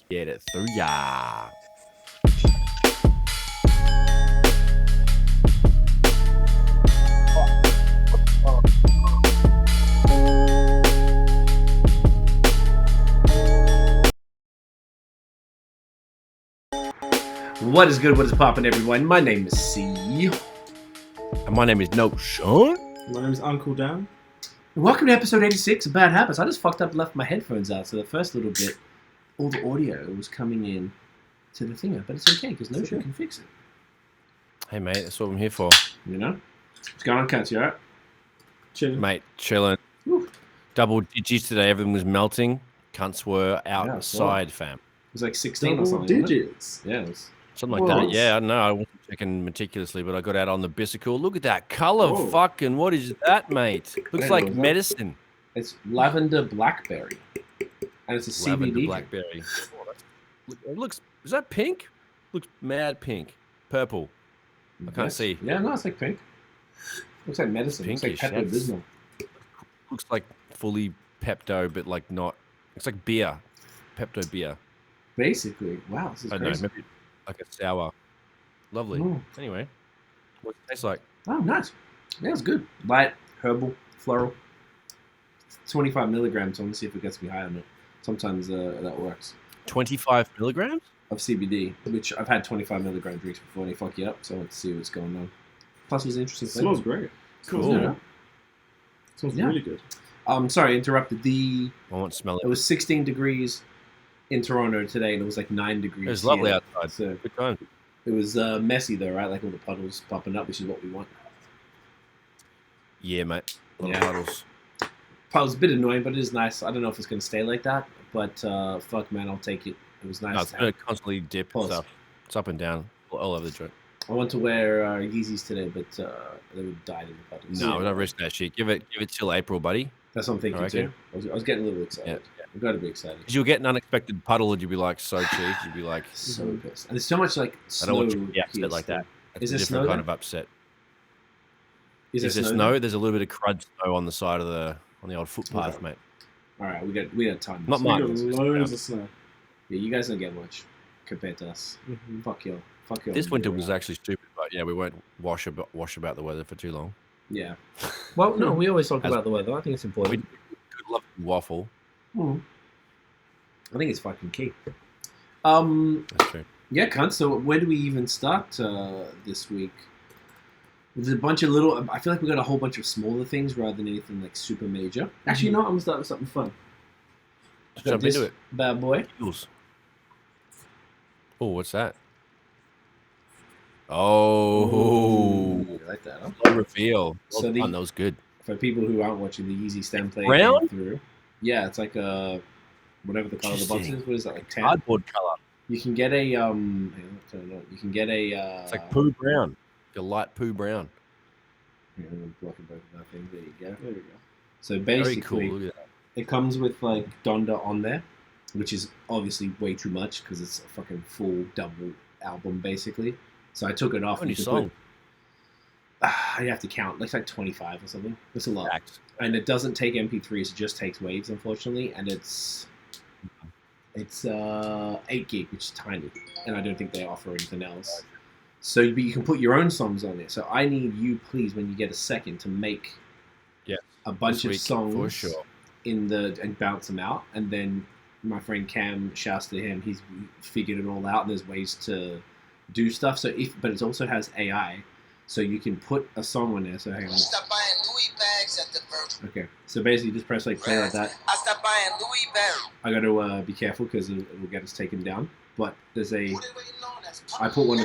Get it through ya. What is good? What is poppin', everyone? My name is C. And my name is No Sean. My name is Uncle Dan. Welcome to episode 86 of Bad Habits. I just fucked up and left my headphones out, so the first little bit, all the audio was coming in to the thinger, but it's okay because No Sean can fix it. Hey, mate, that's what I'm here for. You know? What's going on, cunts? You alright? Chilling. Mate, chilling. Woo. Double digits today. Everything was melting. Cunts were outside, fam. It was like 16 or Double something. digits. Yeah, it was. Something like that. Yeah, I don't know. I wasn't checking meticulously, but I got out on the bicycle. Look at that color. Whoa. Fucking, what is that, mate? Looks Yeah, like what was that? medicine. It's lavender blackberry. And it's a Lavender CBD. blackberry. It looks, is that pink? Looks mad pink. Purple. I can't see. Yeah, no, it's like pink. Looks like medicine. Looks like Pinkish, yeah. Pepto-Bismol. Looks like fully Pepto, but like not. It's like beer. Pepto beer. Basically. Wow, this is I don't know, crazy. maybe like a sour. Lovely. Mm. Anyway, what does it taste like? Oh, nice. Yeah, it's good. Light, herbal, floral. 25 milligrams. I want to see if it gets me high on it. Sometimes that works. 25 milligrams? Of CBD, which I've had 25 milligram drinks before and they fuck you up, so I want to see what's going on. Plus, it was interesting. It smells great. Cool. Yeah. It smells Yeah. really good. Sorry, interrupted. I won't smell It it. was 16 degrees in Toronto today, and it was like 9 degrees. It was lovely here. outside. So Good time. it was messy though, right? Like all the puddles popping up, which is what we want. Yeah, mate. A lot Yeah. of puddles. Puddles a bit annoying, but it is nice. I don't know if it's gonna stay like that, but fuck, man, I'll take it. It was nice. No, it's to going have. to constantly dip Pause. and stuff. It's up and down all over the joint. I want to wear Yeezys today, but they would die in the puddles. No, we're not risking that shit. Give it till April, buddy. That's what I'm thinking I too. reckon. I was getting a little excited. Yeah. I've got to be excited. Because you'll get an unexpected puddle and you'll be like so cheap. You'll be like, So pissed. And there's so much like I snow. don't want you to be upset here like still. that. That's Is a there different snow kind there? of upset. Is Is there there snow? There's a little bit of crud snow on the side of on the old footpath, Okay. mate. All right, we got time. Not We much. got It's loads of snow. Yeah, you guys don't get much compared to us. Mm-hmm. Fuck you. Fuck you. This winter was actually stupid, but yeah, we won't wash about the weather for too long. Yeah. Well, no, we always talk As- about the weather. I think it's We important. could love waffle. I think it's fucking key. That's true. Yeah, cunt. So where do we even start this week? There's a bunch of little. I feel like we got a whole bunch of smaller things rather than anything like super major. Actually, you know what? I'm gonna start with something fun. Let's jump into it. Bad boy. Eagles. Oh, what's that? Oh, You like that, huh? low reveal. Well So done, that was good. For people who aren't watching, the Yeezy stem play Brown? came through. Yeah, it's like a whatever the color of the box Interesting. is. What is that? Like 10? Cardboard color. You can get a hang on, turn it on. You can get a It's like poo brown. Like a light poo brown. hang on, I'm blocking both of our things. There you go. There we go. So Very cool. basically, Look at that. it comes with like Donda on there, which is obviously way too much because it's a fucking full double album basically. So I took it off. How many You can songs? you have to count. It's like 25 or something. It's a lot. Facts. And it doesn't take MP3s, it just takes waves, unfortunately, and it's 8 gig, which is tiny, and I don't think they offer anything else. So, but you can put your own songs on there. So I need you, please, when you get a second, to make Yeah, a bunch This of week, songs for sure. and bounce them out, and then my friend Cam, shouts to him, he's figured it all out, and there's ways to do stuff. So but it also has AI. So you can put a song on there. So hang on. Stop buying Louis bags at the Virgin. Okay. So basically, just press like play like that. I stopped buying Louis bags. I got to be careful because it will get us taken down. But there's a. What are they waiting on? That's I put one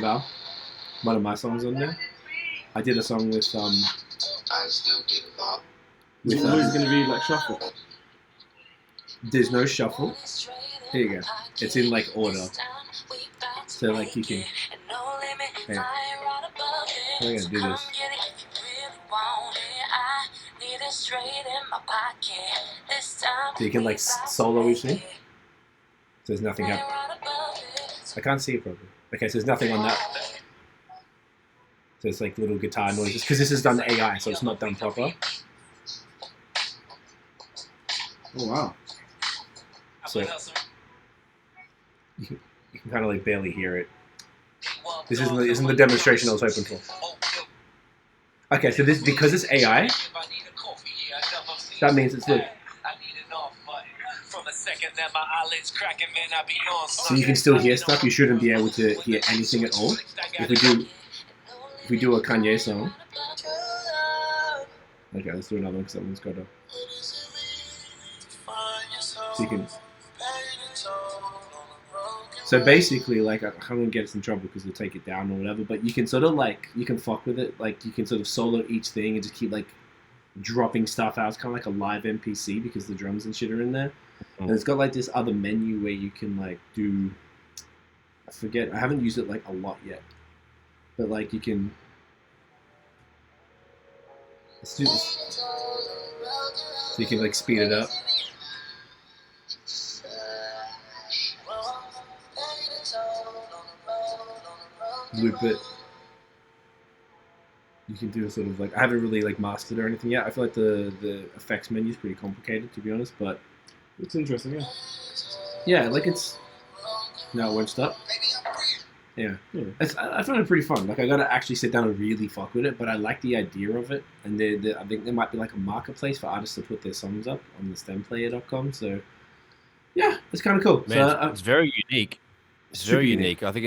of my songs on there. I did a song with I still get involved. It's with always going to be like shuffle. there's no shuffle. Here you go. It's in like order. So like you can. Hey, I'm gonna do this. So you can like solo each thing. So there's nothing happening. I can't see it properly. Okay, so there's nothing on that. So it's like little guitar noises because this is done AI, so it's not done proper. Oh, wow. So You can kind of like barely hear it. This isn't the demonstration I was hoping for. Okay, so this, because it's AI, that means it's look. So you can still hear stuff. You shouldn't be able to hear anything at all. If we do a Kanye song. Okay, let's do another one because that one's got a. So you can. So basically, like, I'm gonna get us in trouble because we'll take it down or whatever. But you can sort of like, you can fuck with it. Like, you can sort of solo each thing and just keep like dropping stuff out. It's kind of like a live NPC because the drums and shit are in there. And it's got like this other menu where you can like do. I forget. I haven't used it like a lot yet. But like you can. Let's do this. So you can like speed it up. Loop it. You can do a sort of like, I haven't really like mastered or anything yet. I feel like the effects menu is pretty complicated, to be honest, but It's interesting, yeah. yeah, like it's, no, it won't stop. Yeah. I found it pretty fun. Like, I gotta actually sit down and really fuck with it, but I like the idea of it. And I think there might be like a marketplace for artists to put their songs up on the stemplayer.com. So, yeah, it's kind of cool. Man, So, it's very unique. It's super very unique. unique. I think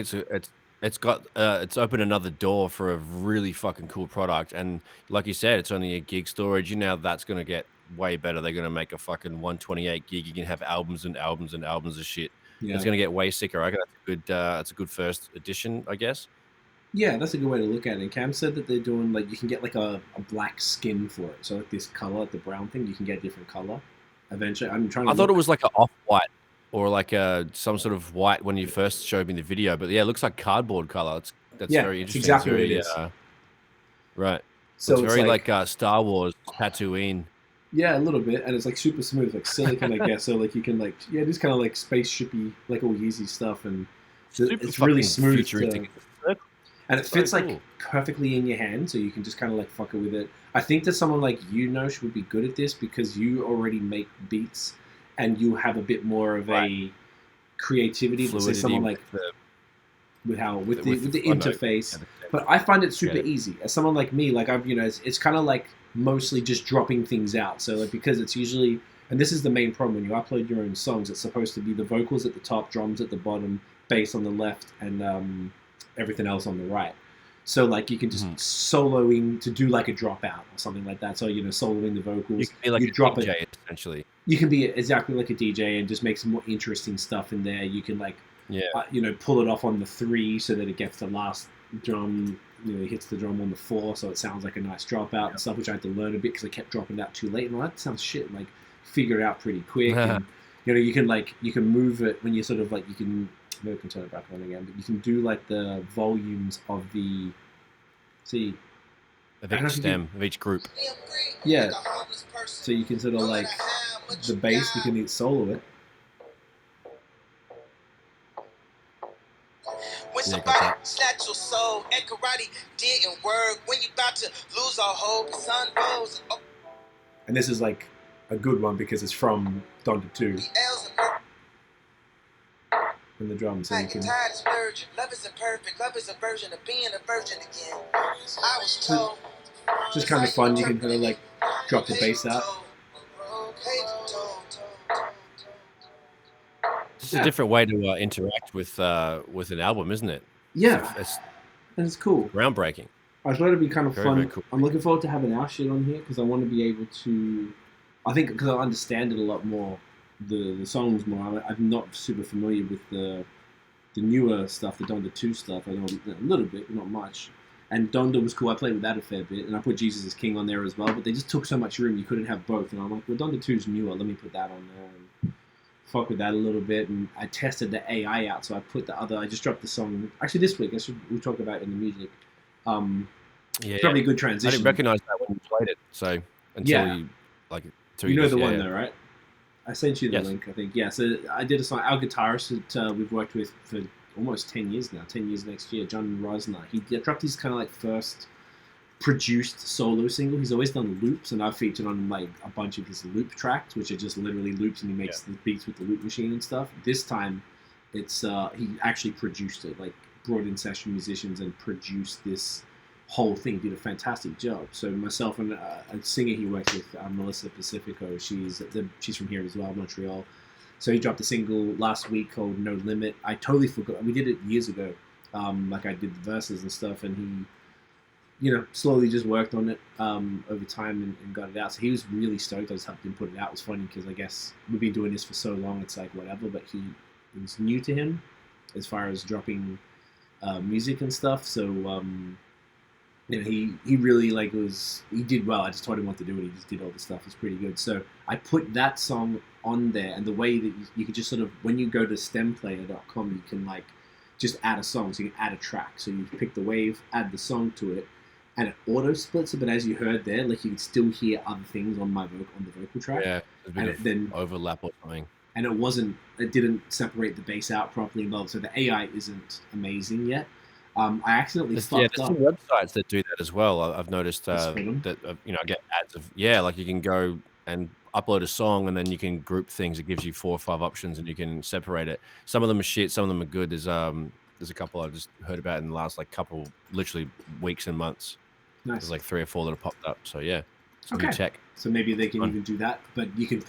it's opened another door for a really fucking cool product. And like you said, it's only a gig storage. You know that's gonna get way better. They're gonna make a fucking 128 gig. You can have albums and albums and albums of shit. Yeah. It's gonna get way sicker. I reckon that's a good first edition, I guess. Yeah, that's a good way to look at it. Cam said that they're doing, like, you can get, like, a black skin for it. So, like, this color, the brown thing, you can get a different color eventually. I'm trying to I thought it was like an off-white or like some sort of white when you first showed me the video. But, yeah, it looks like cardboard color. That's Yeah, very it's interesting. exactly It's what it very, is. right. So it's it's very like, like Star Wars, Tatooine. yeah, a little bit. And it's, like, super smooth, like silicon, I guess. So, like, you can, like, yeah, it is kind of, like, spaceshipy, like, all Yeezy stuff. And it's really fucking smooth. futuristic. And it So fits, cool. like, perfectly in your hand. So you can just kind of, like, fuck it with it. I think that someone like Jeen-Yuhs would be good at this because you already make beats and you have a bit more of a creativity than say someone like with the interface. But I find it super easy. As someone like me, like I've, it's kind of like mostly just dropping things out. So like, because it's usually, and this is the main problem when you upload your own songs, it's supposed to be the vocals at the top, drums at the bottom, bass on the left, and everything else on the right. So like you can just soloing to do like a dropout or something like that. So soloing the vocals, You can be like you a drop DJ, it. essentially. You can be exactly like a DJ and just make some more interesting stuff in there. You can like, pull it off on the 3 so that it gets the last drum. It hits the drum on the 4, so it sounds like a nice dropout and stuff, which I had to learn a bit because I kept dropping out too late. And that sounds shit. Like figure it out pretty quick. And, you can move it when you sort of like you can. Maybe I can turn it back on again, but you can do like the volumes of the of each stem, of each group. Yeah. So you can sort of like the bass, you can solo it. When somebody snatch your soul and karate didn't work, when you about to lose all hope, the sun rose. And this is like a good one because it's from Donda 2. And the drums, so you can. Love isn't perfect. Love is a version of being a virgin again. I was told. Just kind of fun. You can kind of like drop the bass out. It's a different way to interact with an album, isn't it? Yeah, It's and it's cool. groundbreaking. I thought it'd be kind of Very, fun. very cool. I'm looking forward to having our shit on here because I want to be able to. I think because I understand it a lot more, the songs more. I'm not super familiar with the newer stuff, the Donda 2 stuff. I know a little bit, but not much. And Donda was cool. I played with that a fair bit, and I put Jesus is King on there as well. But they just took so much room, you couldn't have both. And I'm like, well, Donda 2's newer. Let me put that on there and fuck with that a little bit. And I tested the AI out, so I put the other. I just dropped the song actually this week. We'll talk about it in the music. Probably a good transition. I didn't recognize that when you played it. So until you like, you know the one though, right? I sent you the link, I think. Yeah, so I did a song. Our guitarist that we've worked with for almost 10 years now, 10 years next year, John Rosner. He dropped his kind of like first produced solo single. He's always done loops, and I've featured on like a bunch of his loop tracks, which are just literally loops, and he makes the beats with the loop machine and stuff. This time, It's he actually produced it, like brought in session musicians and produced this whole thing. Did a fantastic job. So myself and a singer he works with, Melissa Pacifico, she's from here as well, Montreal. So he dropped a single last week called No Limit. I totally forgot. We did it years ago. Like I did the verses and stuff, and he, slowly just worked on it over time and got it out. So he was really stoked. I just helped him put it out. It was funny because I guess we've been doing this for so long. It's like whatever, but it was new to him as far as dropping music and stuff. So he really he did well. I just told him what to do, and he just did all the stuff. It's pretty good. So I put that song on there, and the way that you could just sort of, when you go to stemplayer.com, you can just add a song. So you can add a track. So you pick the wave, add the song to it, and it auto splits it. But as you heard there, you can still hear other things on the vocal track. Yeah, there's a bit of overlap or something. And it didn't separate the bass out properly. Well, so the AI isn't amazing yet. I accidentally fucked up. There's some websites that do that as well. I've noticed that I get ads of you can go and upload a song, and then you can group things. It gives you 4 or 5 options, and you can separate it. Some of them are shit, some of them are good. There's a couple I just heard about in the last couple, literally weeks and months. Nice. There's 3 or 4 that have popped up. So yeah, okay. Good tech. So maybe they can even do that, but you can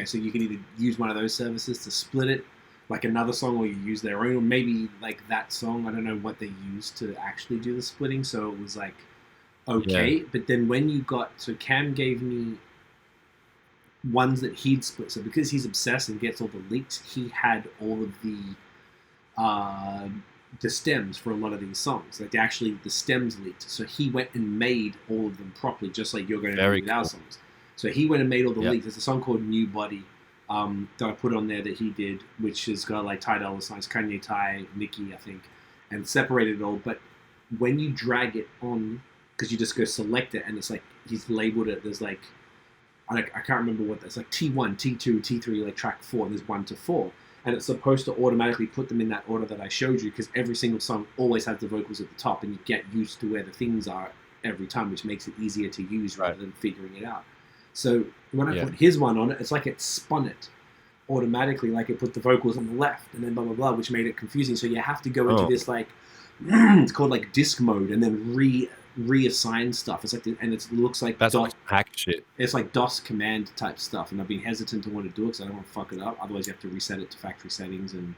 so you can either use one of those services to split it, like another song, or you use their own, or maybe that song. I don't know what they used to actually do the splitting, so it was okay. Yeah. But then when Cam gave me ones that he'd split. So because he's obsessed and gets all the leaks, he had all of the stems for a lot of these songs. The stems leaked. So he went and made all of them properly, just like you're going to do with our songs. So he went and made all the leaks. There's a song called New Body that I put on there that he did, which has got Ty Dolla $igns, Kanye, Ty, Nicki, I think, and separated it all. But when you drag it on, because you just go select it, and it's he's labeled it. There's I can't remember what that's T1, T2, T3, track 4. And there's 1 to 4, and it's supposed to automatically put them in that order that I showed you, because every single song always has the vocals at the top, and you get used to where the things are every time, which makes it easier to use rather than figuring it out. So when I put his one on it, it's it spun it automatically, it put the vocals on the left and then blah blah blah, which made it confusing. So you have to go into this it's called disc mode, and then reassign stuff. It's and it looks like that's hack shit. It's DOS command type stuff, and I've been hesitant to want to do it because I don't want to fuck it up. Otherwise, you have to reset it to factory settings, and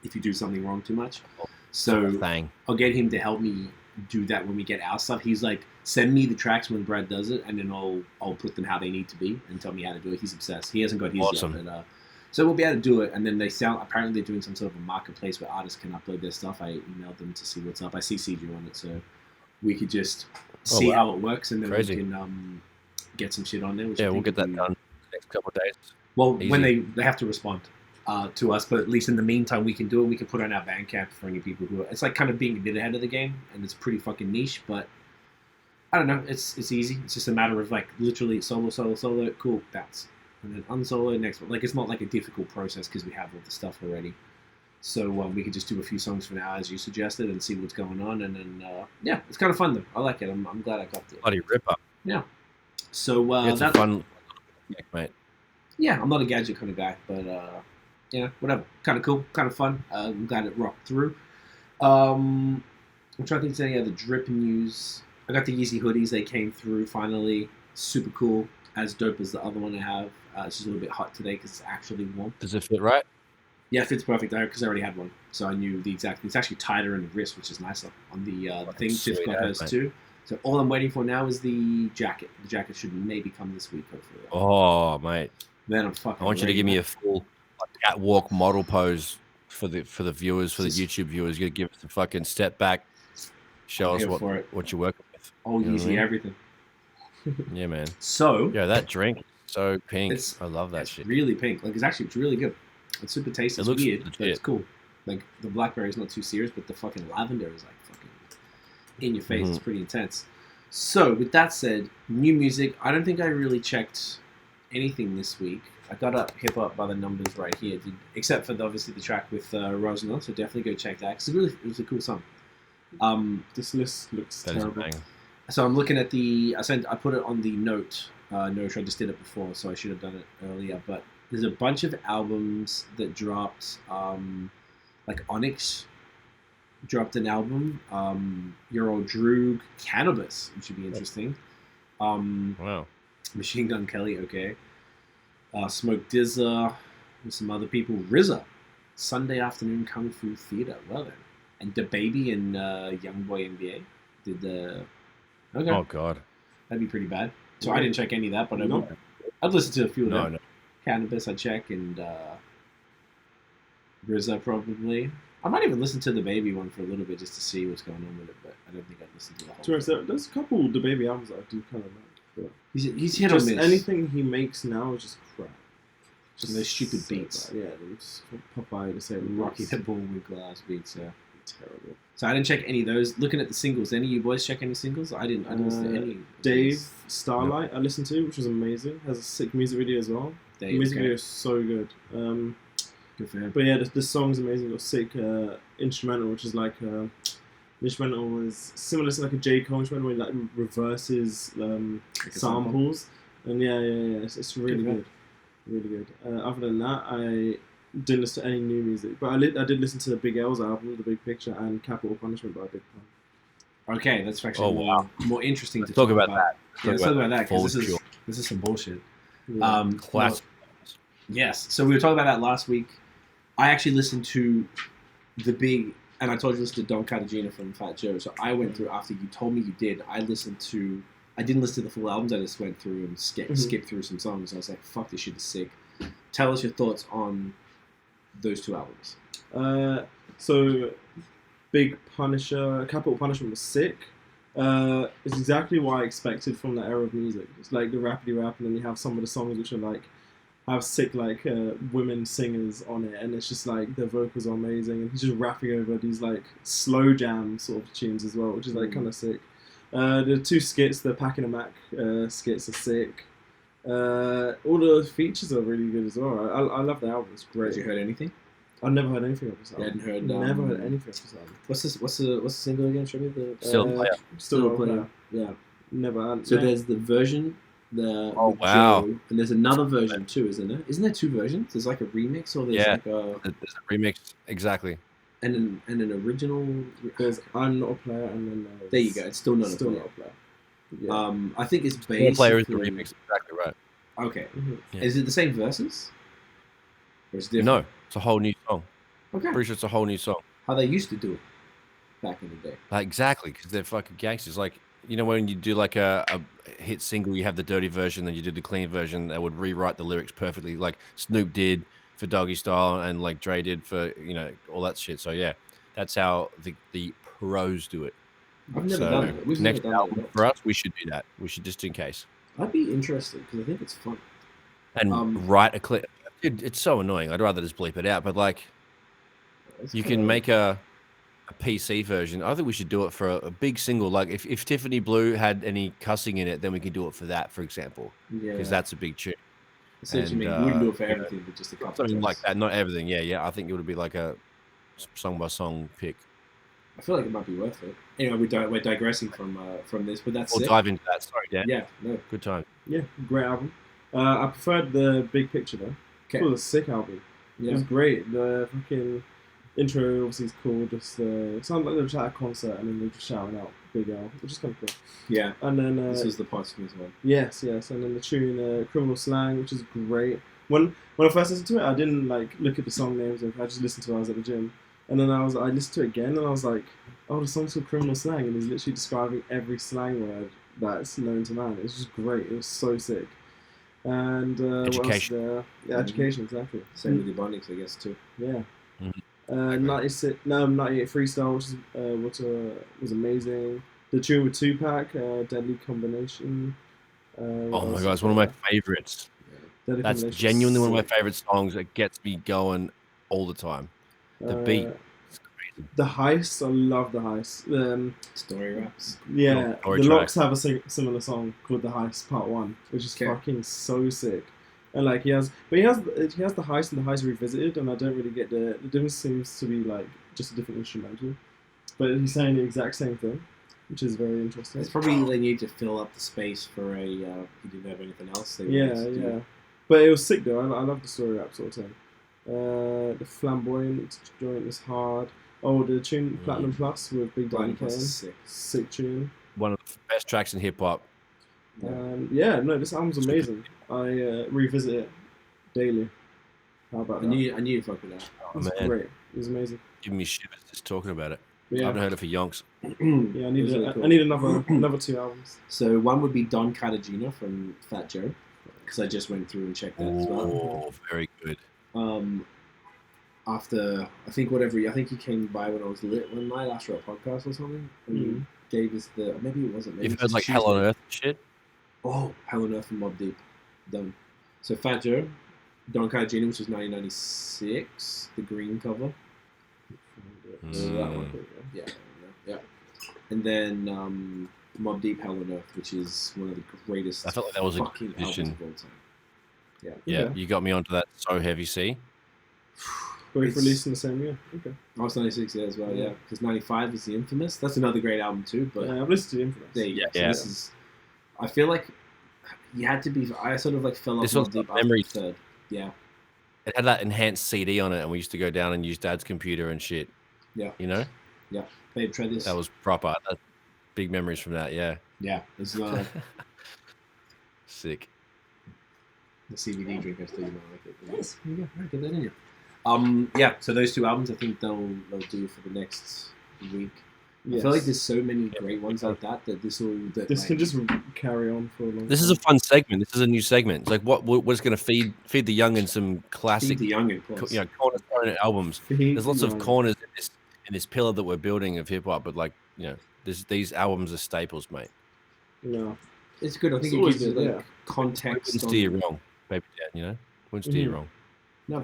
if you do something wrong too much, so I'll get him to help me do that when we get our stuff. He's send me the tracks when Brad does it, and then I'll put them how they need to be and tell me how to do it. He's obsessed. He hasn't got his yet, but, so we'll be able to do it. And then apparently they're doing some sort of a marketplace where artists can upload their stuff. I emailed them to see what's up. I CC'd you on it, so we could just see how it works, and then we can get some shit on there. We'll get that done next couple of days. Well, easy. When they have to respond to us, but at least in the meantime, we can do it. We can put it on our Bandcamp for any people who it's kind of being a bit ahead of the game, and it's pretty fucking niche, but I don't know. It's easy. It's just a matter of literally solo, cool, bounce, and then unsolo next one. It's not a difficult process because we have all the stuff already. So we could just do a few songs for now, as you suggested, and see what's going on. And then it's kind of fun though. I like it. I'm glad I got it. Bloody ripper. Yeah. So it's a fun, mate. Yeah, I'm not a gadget kind of guy, but whatever. Kind of cool, kind of fun. I'm glad it rocked through. I'm trying to think of any other drip news. I got the Yeezy Hoodies. They came through finally. Super cool. As dope as the other one I have. It's just a little bit hot today because it's actually warm. Does it fit right? Yeah, it fits perfect because I already had one. So I knew the exact... It's actually tighter in the wrist, which is nicer on the thing. Tiff's got hers too. So all I'm waiting for now is the jacket. The jacket should maybe come this week, hopefully. Oh, mate. Then I'm fucking... I want you to give me a full catwalk model pose for the viewers, for the YouTube viewers. You got to give us the fucking step back. Show us what you're working with. Oh, Yeezy everything. Yeah, man. So... Yeah, that drink is so pink. I love that shit. It's really pink. It's really good. It's super tasty. It's weird, but it's cool. The blackberry is not too serious, but the fucking lavender is fucking in your face. It's pretty intense. So, with that said, new music. I don't think I really checked anything this week. I got up hip hop by the numbers right here, except for obviously the track with Rosalind. So definitely go check that because it was a cool song. This list looks terrible. So I'm looking at I put it on the note. I just did it before, so I should have done it earlier. But there's a bunch of albums that dropped. like Onyx dropped an album. Your old Droog, Cannabis, which should be interesting. Wow. Machine Gun Kelly, okay. Smoke Dizza, and some other people. RZA, Sunday Afternoon Kung Fu Theater. Well then, and DaBaby and Youngboy NBA did the. Okay. Oh god. That'd be pretty bad. So I didn't check any of that, but I'd listen to a few of them. No. Cannabis, I check, and RZA probably. I might even listen to the Baby one for a little bit just to see what's going on with it, but I don't think I'd listen to the whole thing. There's a couple of the baby albums that I do kind of like. But He's hit or just miss. anything he makes now is just crap. Just those stupid so beats. bad. Yeah, they just Popeye the same. Rocky the Bull with glass beats, yeah. Terrible. So I didn't check any of those. Looking at the singles, any of you boys check any singles? I didn't listen to any. Dave Starlight I listened to, which was amazing. Has a sick music video as well. The music video is so good. Good for him. But yeah, the song's amazing. Got sick instrumental, which is like the instrumental was similar to like a J. Cole instrumental, where it like reverses Like samples. And yeah, it's really good, really good. Other than that, I didn't listen to any new music, but I did listen to Big L's album, The Big Picture, and Capital Punishment by Big Pun. Okay, that's actually more interesting to Talk about that. Yeah, let's talk about that because Full this is some bullshit. Yeah. Classic. Yes, so we were talking about that last week. I actually listened to the big, and I told you to listen to Don Cartagena from Fat Joe. So I went through after you told me you did. I didn't listen to the full albums. I just went through and skipped through some songs. I was like, "Fuck, this shit is sick." Tell us your thoughts on those two albums. So Big Punisher, Capital Punishment was sick. It's exactly what I expected from that era of music. It's like the rapidy rap, and then you have some of the songs which are like have sick like women singers on it, and it's just like their vocals are amazing, and he's just rapping over these like slow jam sort of tunes as well, which is like kind of sick. The two skits, the Pack in a Mac skits are sick. All the features are really good as well. I love the album. It's great. Have you heard anything? I've never heard anything of this album. You hadn't heard. Never heard anything of this album. What's the single again? Show me the. Still a player. Still a player. Yeah. Never. So there's the version. Oh wow! Joe, and there's another version too, isn't there? Isn't there two versions? There's like a remix, or there's like a. There's a remix, exactly. And an original. There's I'm Not a Player, and then there you go. It's still not a player. Yeah. I think it's basically. One player is the remix. Exactly right. Okay. Mm-hmm. Yeah. Is it the same verses? Or is it different? No, it's a whole new song. Okay. Pretty sure it's a whole new song. How they used to do it back in the day. Like, exactly, because they're fucking gangsters. Like, you know, when you do like a hit single, you have the dirty version, then you do the clean version. They would rewrite the lyrics perfectly, like Snoop did for Doggy Style, and like Dre did for all that shit. So yeah, that's how the pros do it. I've never done it. We've next never done album it. for us, we should do that. We should, just in case. I'd be interested because I think it's fun. And write a clip. It's so annoying. I'd rather just bleep it out. But like, you can make a PC version. I think we should do it for a big single. Like if Tiffany Blue had any cussing in it, then we could do it for that, for example. Yeah. Because that's a big tune. Essentially, we wouldn't do it for everything, but just a couple. Something like that. Not everything. Yeah. I think it would be like a song by song pick. I feel like it might be worth it. Anyway, we're digressing from this, but that's. We'll dive into that. Sorry, Dan. Yeah. No. Good time. Yeah, great album. I preferred the Big Picture though. Okay. It was a sick album. Yeah. It was great. The fucking intro obviously is cool. Just it sounded like they were at a concert and then they were just shouting out Big L, which is kind of cool. Yeah. And then this was the posthumous one. Yes. And then the tune Criminal Slang, which is great. When I first listened to it, I didn't like look at the song names. I just listened to it when I was at the gym. And then I listened to it again and I was like, oh, the song's called Criminal Slang, and he's literally describing every slang word that's known to man. It was just great. It was so sick. And Education. Education, exactly. Same with the Bonics, I guess, too. Yeah. 98 Freestyle, which was amazing. The tune with Tupac, Deadly Combination. Oh my god, it's one of my favorites. Yeah. That's genuinely one of my favorite songs. It gets me going all the time. The beat. The Heist, I love The Heist. Story raps. Yeah, Story the track. Locks have a similar song called The Heist Part 1, which is fucking so sick. And like he has The Heist and The Heist Revisited, and I don't really get the difference. Seems to be like just a different instrumental, but he's saying the exact same thing, which is very interesting. It's probably they need to fill up the space for a. He didn't have anything else. Yeah. But it was sick though. I love the story rap sort of thing. The Flamboyant joint is hard. Oh, the tune Platinum Plus with Big Daddy Kane. Sick tune. One of the best tracks in hip hop. Yeah, no, this album's amazing. I revisit it daily. How about that? I knew you fucked with that. It's great. It was amazing. Giving me shivers just talking about it. Yeah. I haven't heard it for yonks. Yeah, I need another 2 albums. So one would be Don Cartagena from Fat Joe, because I just went through and checked that as well. Oh, very good. After I think he came by when I was lit one night after a podcast or something, and he gave us maybe it wasn't. Maybe You've heard like Hell on Earth and shit. Oh, Hell on Earth and Mobb Deep, done. So Fat Joe, Don Cartagena, which was 1996, the green cover. Yeah. And then Mobb Deep, Hell on Earth, which is one of the greatest. I felt like that was fucking albums of all time. Yeah, you got me onto that. So Heavy C. Both released in the same year. Okay. I was 96 as well, yeah. Because 95 is the Infamous. That's another great album too. But I've listened to the Infamous. There you go. So Yeah. this is. I feel like you had to be. I sort of like fell off This one's Mobb Deep got after the memories. third. Yeah. It had that enhanced CD on it, and we used to go down and use Dad's computer and shit. Yeah. You know? Yeah. Babe, try this. That was proper. Big memories from that, yeah. Yeah. It's Sick. the CBD drink. I still might like it. Yes. There you go. Right, get that in you. Yeah. So those 2 albums, I think they'll do for the next week. Yes. I feel like there's so many great ones like that this can just carry on for a long time. This is a fun segment. This is a new segment. It's like what's going to feed the youngin some classic, feed the youngin, cornerstone albums. There's lots of corners in this pillar that we're building of hip hop, but like these albums are staples, mate. Yeah, it's good. I think it gives you context. Wouldn't steer you wrong, baby dad. Wouldn't steer you wrong. No,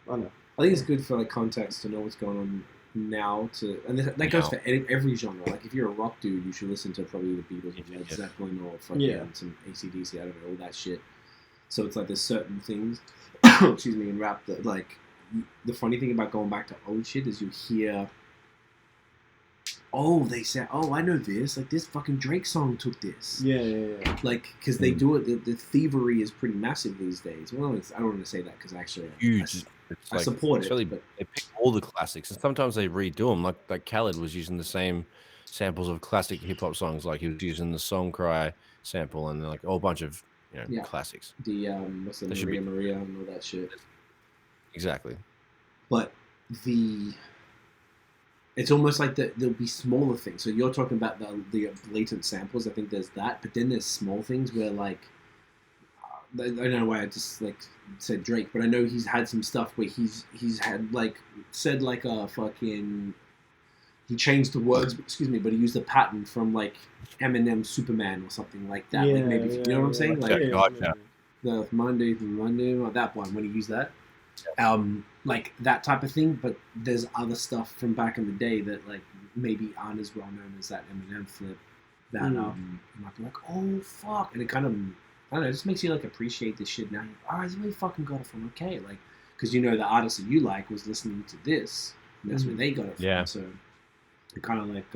I know. I think it's good for context to know what's going on now and that goes for every genre. Like if you're a rock dude, you should listen to probably the Beatles and Led Zeppelin or fucking some AC/DC, I don't know, all that shit. So it's like there's certain things excuse me, in rap that like the funny thing about going back to old shit is you hear they say, I know this, like this fucking Drake song took this. Yeah. Like, because they do it, the thievery is pretty massive these days. Well, I don't want to say that because actually huge. I support it. But they pick all the classics, and sometimes they redo them. Like Khaled was using the same samples of classic hip hop songs. Like he was using the Song Cry sample and like a whole bunch of classics. The what's the Maria and all that shit. Exactly. But it's almost like there'll be smaller things. So you're talking about the blatant samples. I think there's that, but then there's small things where like. I don't know why I just like said Drake, but I know he's had some stuff where he's had like said like a fucking he changed the words, but he used a pattern from like Eminem Superman or something like that. Like maybe you know what I'm saying? Like the Monday, that one when he used that. Like that type of thing, but there's other stuff from back in the day that like maybe aren't as well known as that Eminem flip. That you might be like, oh fuck, and it kind of I don't know, it just makes you like appreciate this shit now. I really fucking got it from okay, like because the artist that you like was listening to this, and that's where they got it from. Yeah. So it kind of like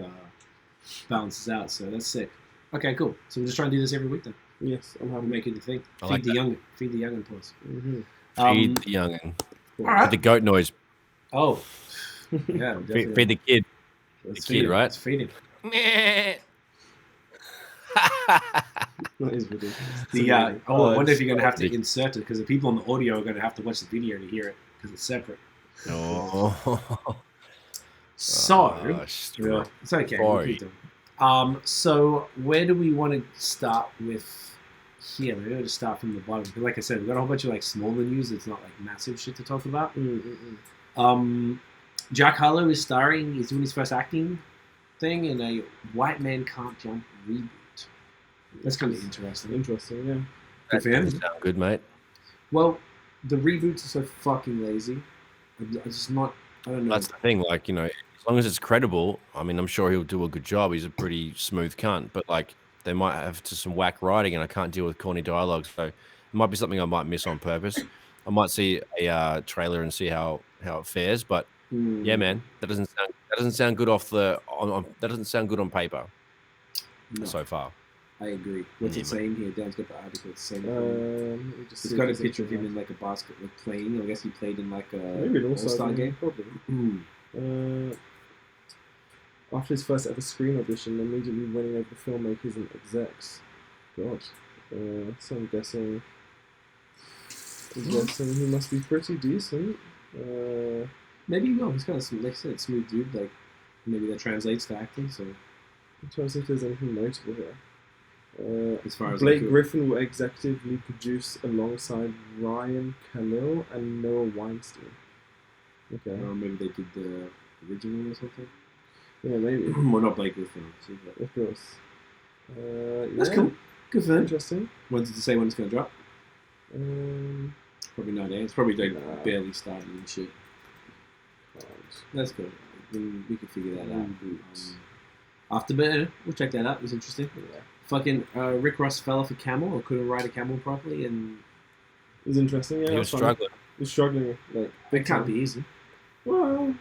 balances out. So that's sick. Okay, cool. So we're just trying to do this every week then. Yes, I'm happy to make it a thing. Feed the youngin, pause. Feed the youngin. All right. The goat noise. Oh, yeah. Feed the kid. Let's the kid, right? Let's feed him. That is ridiculous. I wonder if you're going to have to insert it because the people on the audio are going to have to watch the video to hear it because it's separate. Oh. So, it's okay. We'll keep them. So where do we want to start with here? Maybe we'll just start from the bottom. But like I said, we've got a whole bunch of like smaller news. It's not like massive shit to talk about. Jack Harlow is doing his first acting thing in a White Man Can't Jump reboot. That's kind of interesting. Yeah. That sounds good, mate. Well, the reboots are so fucking lazy. I don't know. That's the thing, like, as long as it's credible, I mean, I'm sure he'll do a good job. He's a pretty smooth cunt, but like, they might have some whack writing and I can't deal with corny dialogue, so it might be something I might miss on purpose. I might see a trailer and see how it fares, but yeah, man, that doesn't sound good that doesn't sound good on paper so far. I agree. What's it saying here? Dan's got the article. It's saying it's got a picture of him in like a basket, like playing. I guess he played in like a maybe an All-Star game. Probably. After his first ever screen audition, immediately winning over the filmmakers and execs. God. So I'm guessing he must be pretty decent. Maybe he will. He's kind of, like I said, smooth dude. Like, maybe that translates to acting, so... I'm trying to see if there's anything notable here. As far as Blake Griffin will executively produce alongside Ryan Camille and Noah Weinstein. Okay. Or maybe they did the original or something. Yeah, maybe. Well, not Blake Griffin. Of course. That's cool. Good for them. Interesting. When did you say when it's going to drop? Um, Probably nowadays. It's probably like barely started and shit. That's cool. We could figure that out. Afterburner, we'll check that out. It was interesting. Yeah. Fucking Rick Ross fell off a camel or couldn't ride a camel properly, and it was interesting. Yeah, he was struggling. He was struggling. Like, it can't be easy. Well,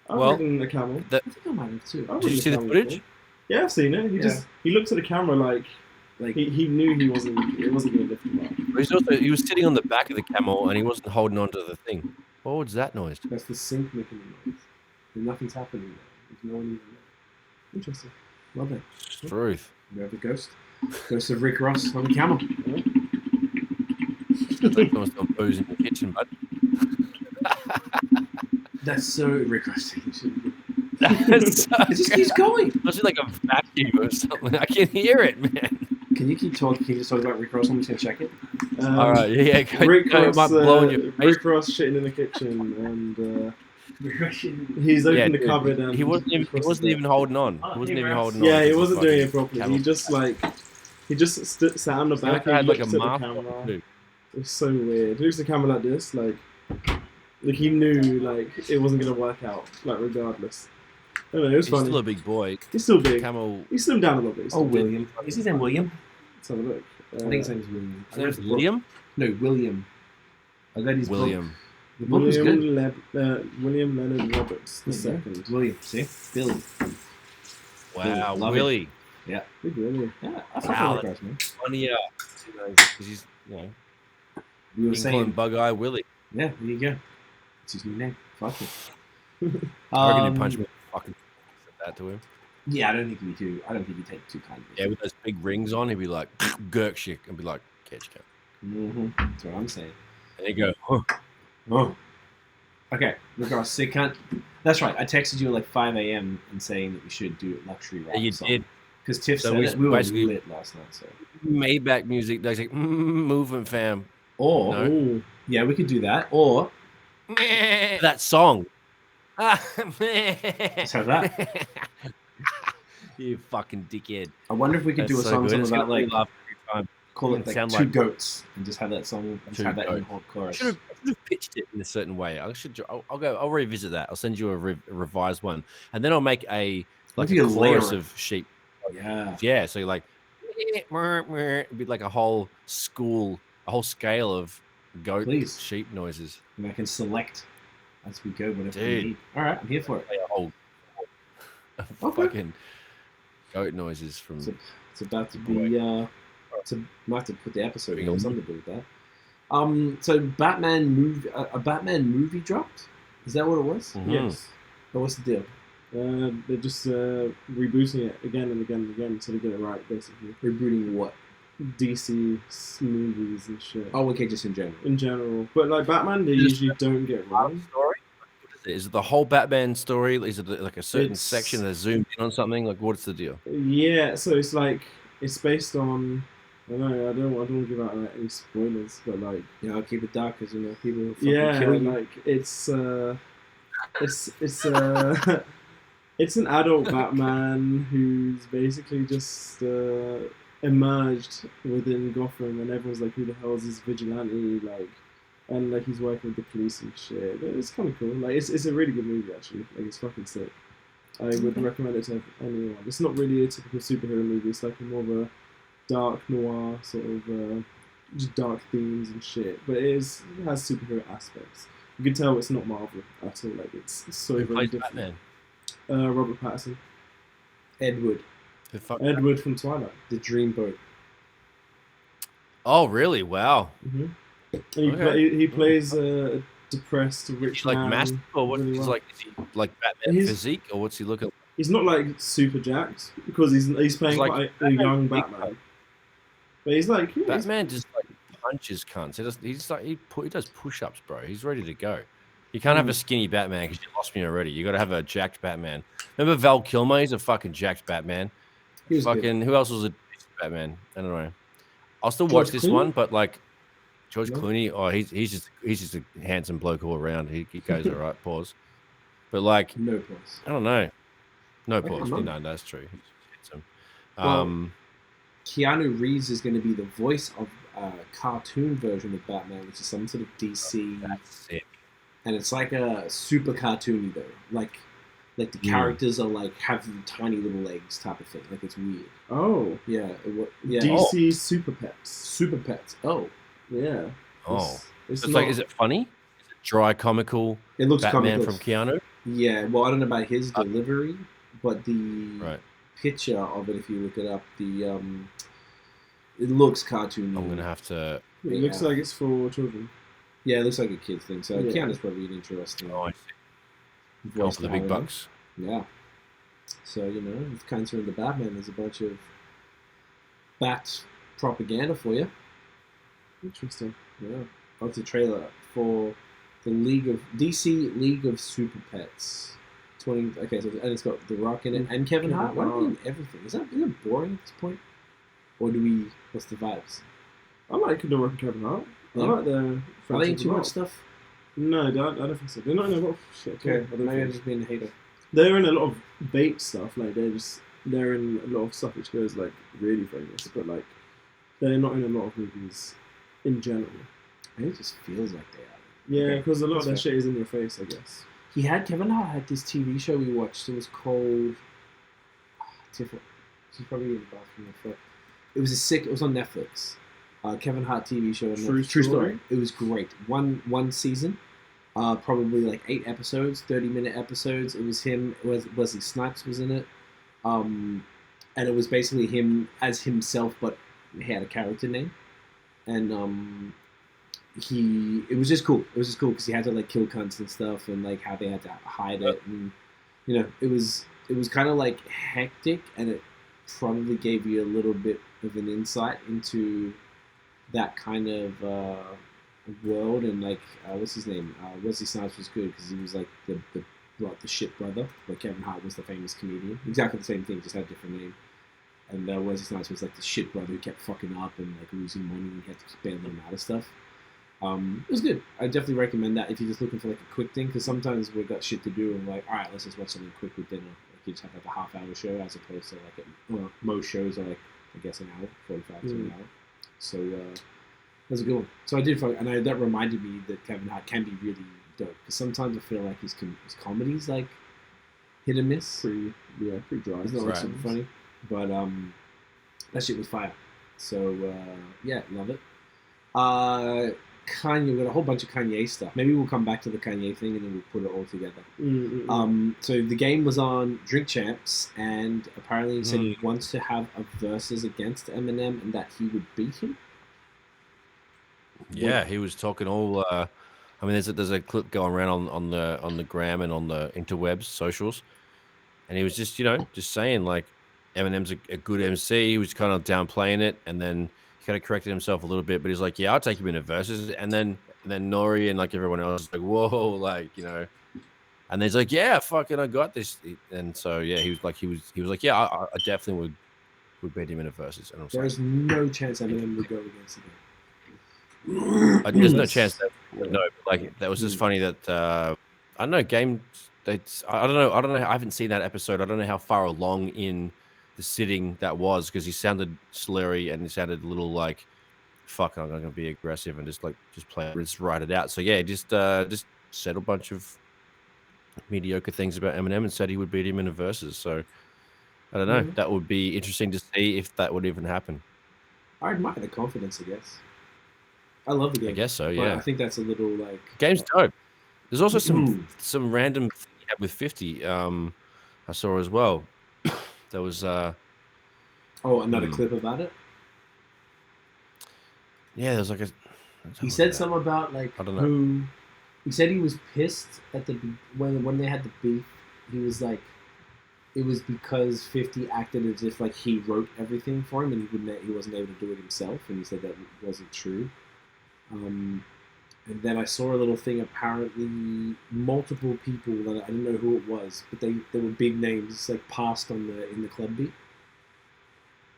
I've ridden a camel. I think I might have too. Did you see the footage? Before. Yeah, I've seen it. He looked at the camera like he knew it wasn't going to lift him up. He was sitting on the back of the camel and he wasn't holding on to the thing. What was that noise? That's the sink making the noise. And nothing's happening there. There's no one even there. Interesting. Love it. Truth. We have the ghost. Ghost of Rick Ross on the camel. Someone's done booze in the kitchen, bud. That's so Rick Ross. It just keeps going. It's like a vacuum or something. I can hear it, man. Can you keep talking? Can you just talk about Rick Ross? I'm just going to check it. All right, yeah. Rick Ross shitting in the kitchen, and he's opened the cupboard. And he wasn't even holding on. He wasn't even holding on. Yeah, he wasn't doing it properly. He just sat on the back and looked at the camera. It's so weird. He looks at the camera like this, like he knew like it wasn't gonna work out, like regardless. I don't know, it was funny. He's still a big boy. He's still big. Camel. He slimmed down a little bit. William. Is his name William? Let's have a look. I think his name is William. His name is William? No, William. I got his William. book. The book is good. William Leonard Roberts the second. William, see? Billy. Wow, Love Willie. It. Yeah. Big Willie. Yeah, I fucking like that, man. Funny, because he's, We were you can call him saying... Bug-Eye Willie. Yeah, there you go. It's his new name. Fuck it. I reckon he'd punch me fucking said that to him. Yeah, I don't think he'd take it too kindly. Yeah, with those big rings on, he'd be like, Gurkshik, and be like, catch count. Mm-hmm. That's what I'm saying. And he'd go, huh. Oh. Okay, Rick Ross, sick cunt. That's right. I texted you at like 5 a.m. and saying that we should do luxury rap. Yeah, you song. did. Because Tiff So said we it. We were basically- lit last night. So. Maybach music, that's like, movement fam. Or, No. yeah, we could do that. Or, that song. let's have that. You fucking dickhead. I wonder if we could do a song about like, laugh every time. call it It'd like sound two like- goats and just have that song, and Two have that in the goats. whole chorus. I should have pitched it in a certain way. I'll revisit that. I'll send you a revised one, and then I'll make a Maybe a a chorus layer. of sheep. Yeah. Yeah, so you're like it'd be like a whole scale of goat Please. sheep noises. And I can select as we go whatever we Dude. need. All right, I'm here for it. Play a whole fucking goat noises from. It's about to be. Might have to put the episode Bring in on. something to do with that. So Batman movie, a Batman movie dropped. Is that what it was? Mhm. Yes. Or what's the deal? They're just rebooting it again and again and again until they get it right, basically. Rebooting what? DC movies and shit. Oh, okay, just in general. In general. But like Batman, they Just- usually don't get wrong. Story? What is it? Is it the whole Batman story? Is it like a certain It's- section that's zoomed in on something? Like, what's the deal? Yeah, so it's like, it's based on, I don't want to give out like, any spoilers, but like, Yeah, I'll keep it dark because people will fucking yeah, kill you. like it's it's an adult Batman who's basically just emerged within Gotham, and everyone's like, who the hell is this vigilante? Like, and like he's working with the police and shit. It's kind of cool. Like, it's a really good movie actually. Like, it's fucking sick. I would recommend it to anyone. It's not really a typical superhero movie. It's like more of a dark noir sort of just dark themes and shit. But it has superhero aspects. You can tell it's not Marvel at all. Like, it's so Who very plays different. Batman? Robert Pattinson. Ed Wood. The fuck? Edward from Twilight. The Dreamboat. Oh, really? Wow. Mm-hmm. And Okay. he plays a depressed Is rich he like man. massive, or what? really He's well. like, is he like Batman He's- physique, or what's he looking like? He's not like super jacked because he's playing like quite a Batman's young big Batman. But he's like Batman just like punches cunts. He does push-ups, bro. He's ready to go. You can't have a skinny Batman because you lost me already. You got to have a jacked Batman. Remember Val Kilmer? He's a fucking jacked Batman. He was Fucking good. who else was a Batman? I don't know. I'll still George watch this Clooney? one, but like George No. Clooney, oh, he's just a handsome bloke all around. He goes all right. Pause. But like, No pause. I don't know. No Okay, pause. no. No, that's true. He's handsome. Well, Keanu Reeves is going to be the voice of a cartoon version of Batman, which is some sort of DC, that's it. and it's like a super cartoony though. Like the characters are like have tiny little legs type of thing. Like it's weird. Oh, Yeah. Yeah. DC Super Pets. Super Pets. Oh. Yeah. Oh, It's it's not, like, is it funny? Is it dry, comical? It looks Batman comical. from Keanu. Yeah. Well, I don't know about his delivery, but the Right. picture of it, if you look it up, it looks cartoony. I'm gonna have to. it looks like it's for children. Yeah, it looks like a kid's thing. So Yeah. Keanu's probably an interesting Oh, I see. Go voice for the to big have in it. bucks. Yeah. So, if Cancer into Batman, there's a bunch of Bat propaganda for you. Interesting. Yeah. That's a trailer for the DC League of Super Pets. And it's got The Rock in it and Kevin Hart. Why are we in everything? Is that boring at this point? Or what's the vibes? I like The Rock and Kevin Hart. Yeah. I like their Are they in friendship too a lot. much stuff? No, I don't think so. They're not in a lot of shit. Okay, I don't maybe I'm think. just being a hater. They're in a lot of bait stuff. Like they're in a lot of stuff which goes like really famous, but like they're not in a lot of movies in general. Maybe it just feels like they are. Yeah, Okay, because a lot of that's their fair. shit is in your face, I guess. Kevin Hart had this TV show we watched. It was called. She's probably in the bathroom. I thought. It was on Netflix. Kevin Hart TV show. True True Story. Story. It was great. One season. Probably like 8 episodes, 30-minute episodes. It was him. Wesley Snipes was in it. And it was basically him as himself, but he had a character name. And it was just cool. It was just cool because he had to like kill cunts and stuff, and like how they had to hide it, and it was kind of like hectic, and it probably gave you a little bit of an insight into that kind of world, and like what's his name? Wesley Snipes was good because he was like the shit brother, but Kevin Hart was the famous comedian. Exactly the same thing, just had a different name. And Wesley Snipes was like the shit brother who kept fucking up and like losing money, and he had to keep bailing him out of stuff. It was good. I definitely recommend that if you're just looking for like a quick thing, because sometimes we've got shit to do and we're like, all right, let's just watch something quick with dinner. Like you just have like a half-hour show as opposed to like most shows are like I guess an hour, 45 to an hour. So that was a good one. So I did, and that reminded me that Kevin Hart can be really dope because sometimes I feel like his comedy's like hit and miss. Pretty dry. It's not like super funny, but that shit was fire. So yeah, love it. Kanye, we got a whole bunch of Kanye stuff. Maybe we'll come back to the Kanye thing and then we'll put it all together. So the game was on Drink Champs, and apparently he said he wants to have a versus against Eminem and that he would beat him. Yeah, he was talking all. I mean, there's a clip going around on the gram and on the interwebs, socials, and he was just saying like Eminem's a good MC. He was kind of downplaying it, and then he kind of corrected himself a little bit, but he's like, yeah, I'll take him in a versus, and then Nori and like everyone else is like, whoa, like and then he's like, yeah, fucking, I got this, and so yeah, he was like, yeah, I definitely would beat him in a versus, and There's no chance Eminem would go against him. there's no chance that no, but like that was just funny that I don't know game. I don't know. I haven't seen that episode. I don't know how far along in the sitting that was because he sounded slurry and he sounded a little like, "Fuck, I'm gonna be aggressive and just write it out." So yeah, just said a bunch of mediocre things about Eminem and said he would beat him in a versus. So I don't know. That would be interesting to see if that would even happen. I admire the confidence, I guess. I love the game. I guess so. But Yeah, I think that's a little like game's dope. There's also some random thing he had with 50. I saw as well. There was Oh, another Hmm. clip about it. Yeah, there's like a. He said something about like I don't know. who. He said he was pissed at the when they had the beef. He was like, it was because 50 acted as if like he wrote everything for him and he wasn't able to do it himself, and he said that wasn't true. And then I saw a little thing. Apparently, multiple people that I didn't know who it was, but they were big names like passed on in the club beat.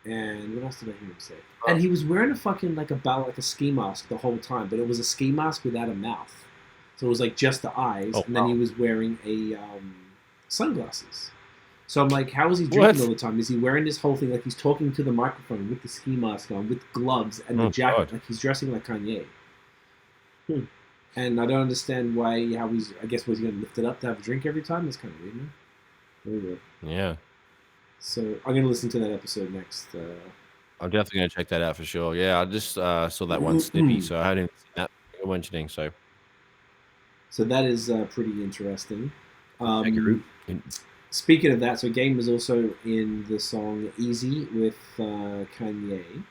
And what else did I hear him say? And he was wearing a fucking like a ski mask the whole time, but it was a ski mask without a mouth, so it was like just the eyes. And then he was wearing a sunglasses. So I'm like, how is he drinking all the time? Is he wearing this whole thing like he's talking to the microphone with the ski mask on, with gloves and the jacket, like he's dressing like Kanye? And I don't understand how he's. I guess was he going to lift it up to have a drink every time? That's kind of weird, man. Very weird. Yeah. So I'm going to listen to that episode next. I'm definitely going to check that out for sure. Yeah, I just saw that one snippy, so I hadn't seen that you're mentioning. So that is pretty interesting. Accurate. Speaking of that, so Game was also in the song Easy with Kanye.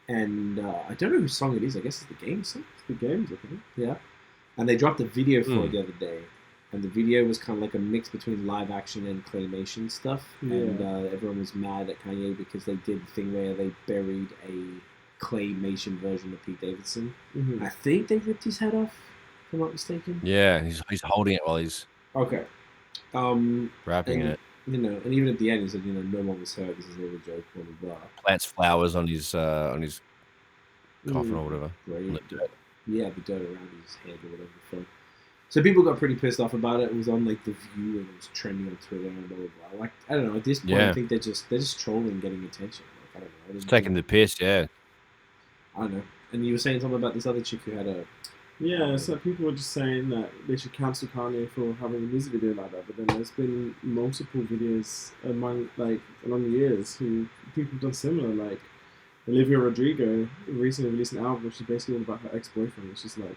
And I don't know whose song it is. I guess it's the Game song. It's the Games, I think. Yeah. And they dropped a video for it the other day. And the video was kind of like a mix between live action and claymation stuff. Yeah. And everyone was mad at Kanye because they did the thing where they buried a claymation version of Pete Davidson. Mm-hmm. I think they ripped his head off, if I'm not mistaken. Yeah, he's holding it while he's and, wrapping it. You know, and even at the end, he said, you know, no one was hurt. This is a little joke, blah, blah, blah. Plants flowers on his coffin or whatever. Great. Yeah, the dirt around his head or whatever the fuck. So people got pretty pissed off about it. It was on like The View and it was trending on Twitter and blah blah blah. Like I don't know. At this point, I think they're just trolling, getting attention. Like I don't know. It's taking the piss, yeah. I don't know. And you were saying something about this other chick who had a. Yeah, so people were just saying that they should cancel Kanye for having a music video like that. But then there's been multiple videos along the years who people have done similar. Like Olivia Rodrigo recently released an album which is basically all about her ex-boyfriend. It's just like.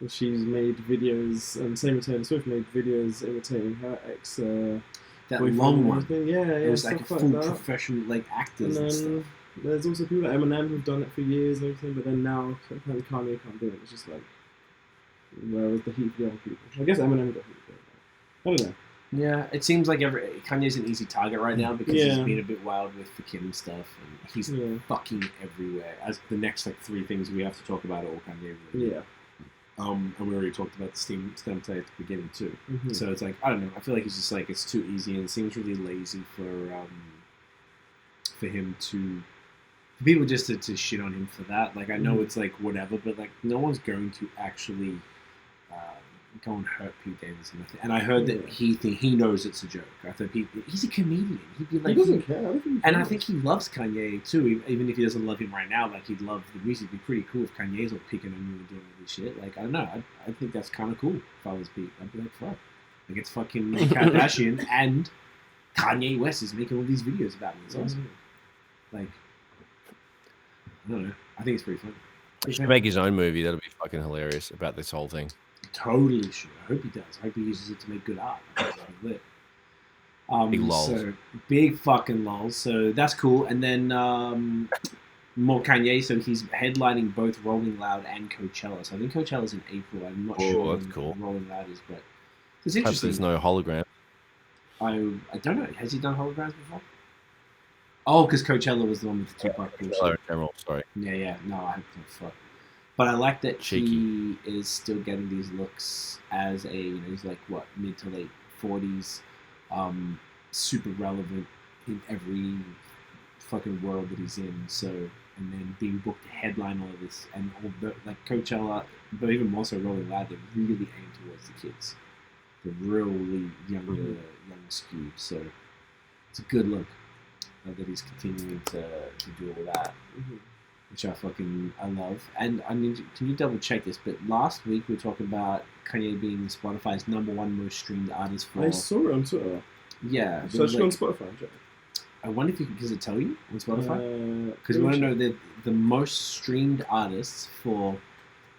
She's made videos, and same with Taylor Swift, made videos imitating her ex. That long one. Yeah, it was like a full professional, like actors and stuff. There's also people like Eminem who've done it for years and everything, but then now Kanye can't do it. It's just like, where was the heat for the other people? I guess Eminem got heat for it. I don't know. Yeah, it seems like Kanye's an easy target right now because he's been a bit wild with the kid and stuff, and he's fucking everywhere. As the next like 3 things we have to talk about are all Kanye related. Yeah. And we already talked about the STEM at the beginning too. Mm-hmm. So it's like, I don't know. I feel like he's just like, it's too easy and it seems really lazy for him to, for people just to shit on him for that. Like, I know it's like whatever, but like no one's going to actually go and hurt Pete Davidson. And I heard that he knows it's a joke. I thought he's a comedian. He'd be like, he doesn't care. I think he loves Kanye too. Even if he doesn't love him right now, like he'd love the music. It'd be pretty cool if Kanye's all picking on you and doing all this shit. Like I don't know. I think that's kind of cool. If I was Pete, I'd be like, fuck. Like it's fucking Kardashian and Kanye West is making all these videos about me. It's awesome. Like I don't know. I think it's pretty fun. He should make his own movie. That'll be fucking hilarious about this whole thing. Totally should. I hope he does. I hope he uses it to make good art. Big lols. So, big fucking lols. So that's cool. And then more Kanye. So he's headlining both Rolling Loud and Coachella. So I think Coachella's in April. I'm not sure that's cool. Rolling Loud is, but it's interesting. Hope there's no hologram. I don't know. Has he done holograms before? Oh, because Coachella was the one with the Tupac. Sorry. Yeah. No, I hope not. Fuck. But I like that Cheeky. He is still getting these looks as he's like, what, mid to late 40s, super relevant in every fucking world that he's in. So, and then being booked to headline all of this, and all the, like Coachella, but even more so Rolling Loud, they really aim towards the kids. They're really young skewed. So it's a good look that he's continuing to do all that. Mm-hmm. Which I love. And I mean, can you double check this? But last week we were talking about Kanye being Spotify's #1 most streamed artist for. I saw it on Twitter. Yeah. Search on Spotify. I wonder if does it tell you on Spotify? Because we want to know that the most streamed artists for.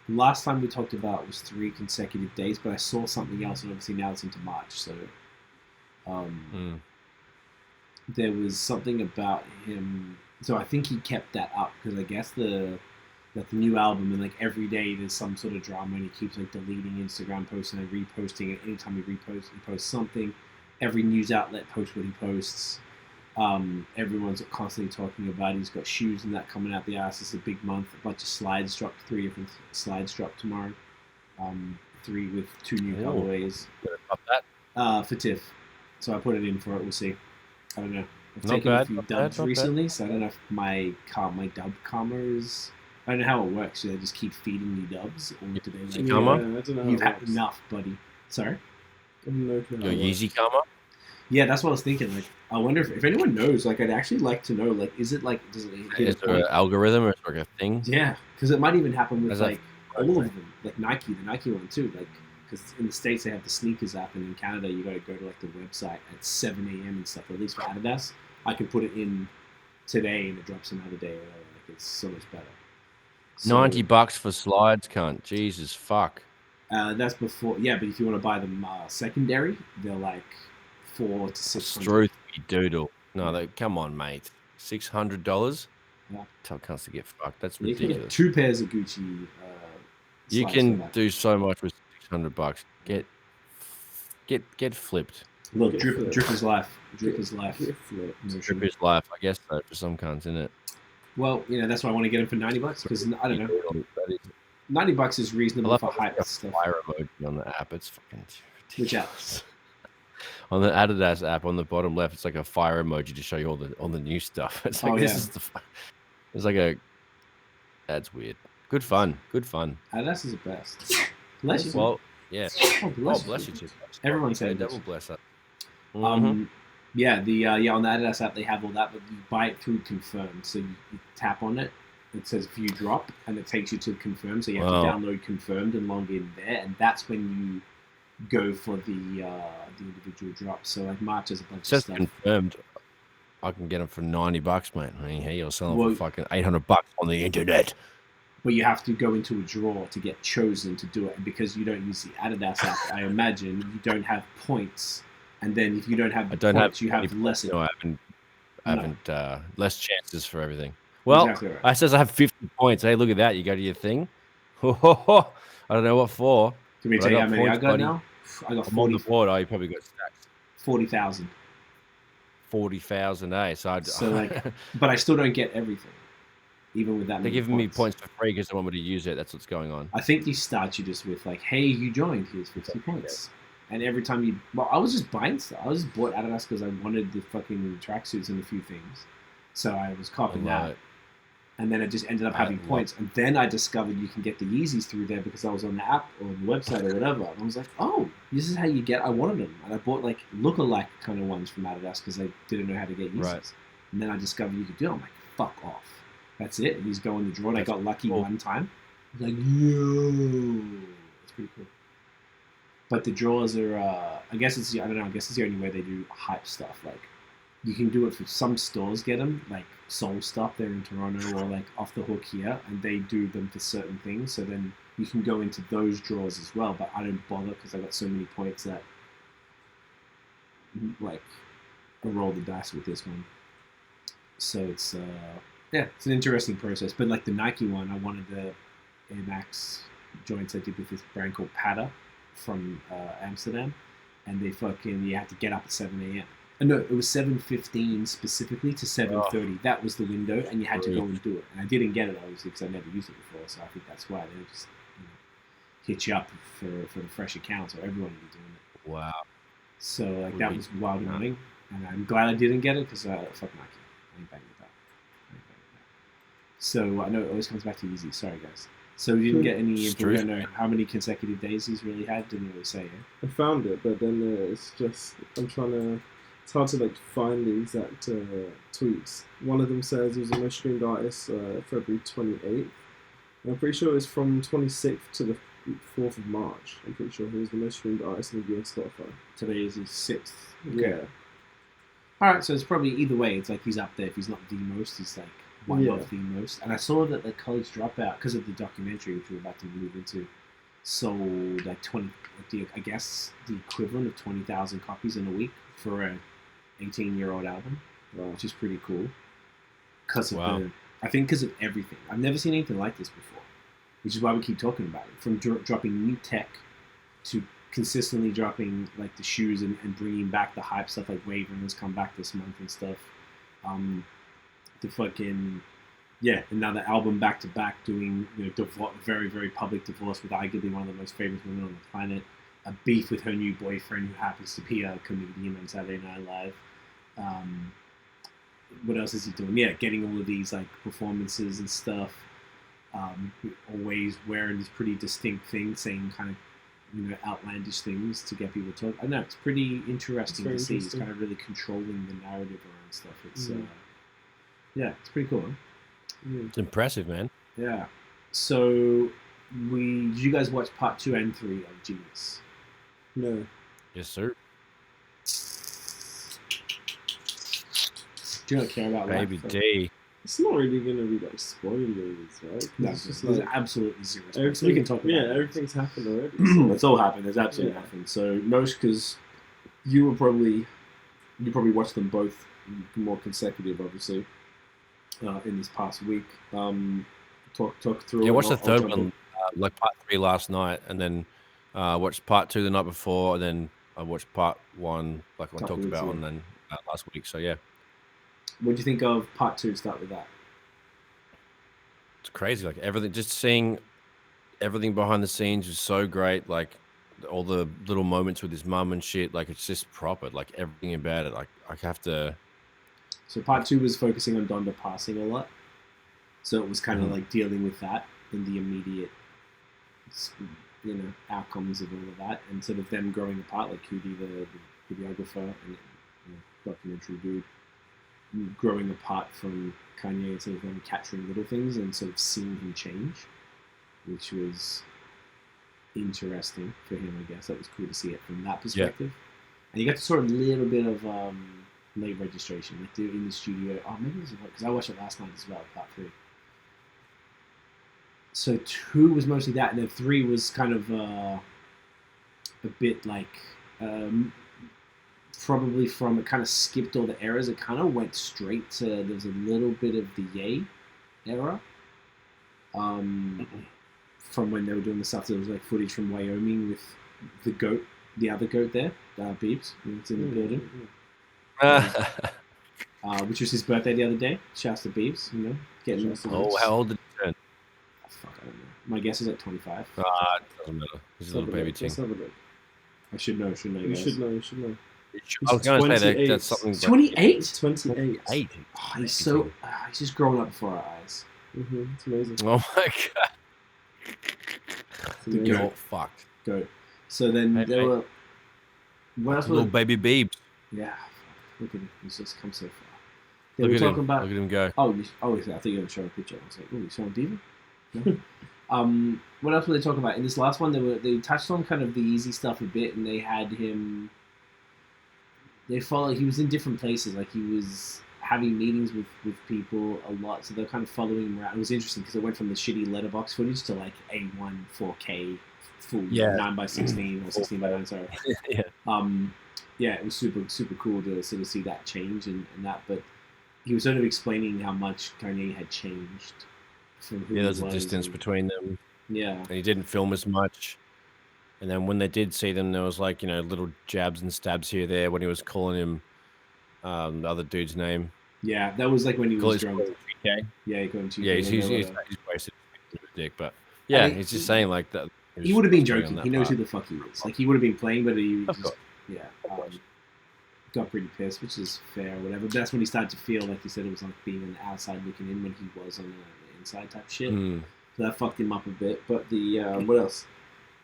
Last time we talked about was 3 consecutive days, but I saw something else, and obviously now it's into March. So, there was something about him. So I think he kept that up because I guess the new album, and like every day there's some sort of drama, and he keeps like deleting Instagram posts and reposting it. Anytime he posts something. Every news outlet posts what he posts. Everyone's constantly talking about. He's got shoes and that coming out the ass. It's a big month. A bunch of slides dropped. 3 different slides dropped tomorrow. 3 with 2 new colorways. For TIFF. So I put it in for it. We'll see. I don't know. I've taken a few dubs recently, so I don't know if my dub karma is. I don't know how it works. Do they just keep feeding me dubs, or do they like? I don't know. You've had enough, buddy. Sorry. Your Yeezy karma? Yeah, that's what I was thinking. Like, I wonder if anyone knows. Like, I'd actually like to know. Like, is it like does it? Is there an algorithm or like a thing? Yeah, because it might even happen with like all of them. Like Nike, the Nike one too. Like, because in the States they have the sneakers app, and in Canada you got to go to like the website at 7 a.m. and stuff. At least for Adidas, I can put it in today and it drops another day or whatever. Like, it's so much better. So, $90 for slides, cunt. Jesus fuck. That's before. Yeah, but if you want to buy them secondary, they're like $400 to $600. Struthy doodle. No, come on, mate. $600? Yeah. Tell cunts to get fucked. That's You can ridiculous. get 2 pairs of Gucci. You can do so much with $600. Get flipped. Look, drip is life. Drip is life. Drip is life, I guess so, for some cunts, isn't it? Well, that's why I want to get them for $90 because I don't know. $90 is reasonable for hype stuff. Fire emoji on the app. It's fucking ridiculous. Which app? On the Adidas app, on the bottom left, it's like a fire emoji to show you all the new stuff. It's like it's like a. That's weird. Good fun. Adidas is the best. Bless you. Well, yeah. Bless you. Everyone said double bless up. Yeah, on the Adidas app they have all that, but you buy it through Confirm. So you tap on it, it says view drop, and it takes you to Confirm. So you have to download Confirmed and log in there, and that's when you go for the individual drops. So like March has a bunch of stuff. Confirmed. I can get them for $90, mate. I mean, hey, you're selling for fucking $800 on the internet. But you have to go into a draw to get chosen to do it, and because you don't use the Adidas app, I imagine you don't have points. And then if you don't have points, you have less. No, I haven't less chances for everything. Well, exactly right. I says I have 50 points. Hey, look at that. You go to your thing. I don't know what for. Can we tell you how many I got now? I got 40. On the board. Oh, you probably got stacks. 40,000. 40,000, eh? So but I still don't get everything, even with that. They're giving me points for free because they want me to use it. That's what's going on. I think they start you just with like, hey, you joined. Here's 50 points. And every time I was just buying stuff. I was just bought Adidas because I wanted the fucking tracksuits and a few things. So I was copying that. And then it just ended up having points. And then I discovered you can get the Yeezys through there because I was on the app or the website or whatever. And I was like, oh, this is how you get. I wanted them. And I bought like look-alike kind of ones from Adidas because I didn't know how to get Yeezys. Right. And then I discovered you could do it. I'm like, fuck off. That's it. And he's going the draw. And I got lucky one time. I was like, yo. It's pretty cool. But the draws are, I guess it's the only way they do hype stuff. Like, you can do it for some stores, get them, like Soul Stuff there in Toronto or like Off the Hook here, and they do them for certain things. So then you can go into those draws as well, but I don't bother because I got so many points that, like, I roll the dice with this one. So it's, it's an interesting process. But like the Nike one, I wanted the Air Max joints I did with this brand called Pata from Amsterdam, and you had to get up at 7 a.m. No, it was 7:15 specifically to 7:30. That was the window, and you had to go and do it. And I didn't get it obviously because I never used it before, so I think that's why they just hit you up for the fresh accounts, or everyone would be doing it. Wow. So like that was wild annoying, and I'm glad I didn't get it because fuck Nike, I ain't banging with that. So I know it always comes back to Yeezy. Sorry guys. So we didn't get any. We don't know how many consecutive days he's really had. Didn't really say. I found it, but then it's just It's hard to like find the exact tweets. One of them says he was the most streamed artist February 28th. I'm pretty sure it's from 26th to the 4th of March. I'm pretty sure he was the most streamed artist in the US Spotify. Today is his 6th. Okay. Yeah. All right, so it's probably either way. It's like he's up there. If he's not the most, he's like one of the most. And I saw that the College Dropout, because of the documentary which we're about to move into, sold like I guess the equivalent of 20,000 copies in a week for a 18-year-old album. which is pretty cool. Because of Wow. I think because of everything. I've never seen anything like this before, which is why we keep talking about it. From dropping new tech to consistently dropping like the shoes and bringing back the hype stuff, like Wavering has come back this month and stuff. The fucking another album back to back, doing very very public divorce with arguably one of the most famous women on the planet, a beef with her new boyfriend who happens to be a comedian on Saturday Night Live. What else is he doing? Yeah, getting all of these like performances and stuff. Always wearing this pretty distinct thing, saying kind of outlandish things to get people to talk. I know it's pretty interesting to see. He's kind of really controlling the narrative around stuff. It's it's pretty cool. Huh? It's impressive, man. Yeah. So did you guys watch part 2 and 3 of Jeen-Yuhs? No. Yes, sir. Do you not care about Baby that? D. It's not really gonna be like spoilers, right? No, It's just there's like absolutely zero. So we can talk about it. everything's happened already. So. It's all happened. There's absolutely nothing. So most, because you probably watched them both more consecutive, obviously, in this past week. Talk through. Yeah, I watched the I'll third jump one, in. like part 3 last night, and then watched part 2 the night before, and then I watched part 1, like I Couple talked weeks about ago. on then last week. So yeah, What do you think of part 2? Start with that. it's crazy. Like everything, just seeing everything behind the scenes was so great. Like all the little moments with his mum and shit. Like it's just proper. Like everything about it. Like I have to. So part 2 was focusing on Donda passing a lot. So it was kind of like dealing with that and the immediate, outcomes of all of that, and sort of them growing apart, like Cudi, the videographer and documentary dude, growing apart from Kanye, and sort of them capturing little things and sort of seeing him change, which was interesting for him, I guess. That was cool to see it from that perspective. And you got to sort of a little bit of late registration, like in the studio. Oh, maybe it was because I watched it last night as well, part 3. So 2 was mostly that, and then 3 was kind of a bit like probably from it kind of skipped all the eras. It kind of went straight to there was a little bit of the Ye era. From when they were doing the stuff, there was like footage from Wyoming with the goat, the other goat there, Beebs, it's in the building. Which was his birthday the other day. Shouts to Beebs, getting. Oh, how old did he turn? Fuck, I don't know. My guess is at 25. It doesn't matter. He's a little baby thing. Let's have a look. I should know. Shouldn't I? You guys? should know. I was going to say that 28. that's something. 28. 28. 8. Oh, he's so. He's just growing up before our eyes. It's amazing. Oh my god. It's amazing. You're all fucked. Go. So then Hey, there hey. were. What else Little was? baby Beebs. Yeah. Look at him. He's just come so far. They Look were at talking him. about. Look at him go. Oh, I thought you were going to show a picture. I was like, oh, you showing Diva? No? What else were they talking about? In this last one, they touched on kind of the easy stuff a bit, and they had him. He was in different places. Like he was having meetings with people a lot, so they're kind of following him around. It was interesting because it went from the shitty letterbox footage to like A1 4K full 9x16 or 16:9. Sorry. Yeah. It was super cool to sort of see that change and that. But he was sort of explaining how much Kanye had changed from who he There's a was distance and- between them. Yeah. And he didn't film as much. And then when they did see them, there was like, little jabs and stabs here there when he was calling him the other dude's name. Yeah, that was like when he Call was his drunk. PK. Yeah, he called him Chief. Yeah, he's wasted a dick, but yeah, think he's just saying like that. He would have been was playing on joking. that He knows part. who the fuck he is. Like he would have been playing, but he Of just course. got pretty pissed, which is fair or whatever. But that's when he started to feel like he said it was like being on the outside looking in when he was on the inside type shit. So that fucked him up a bit. But the what else?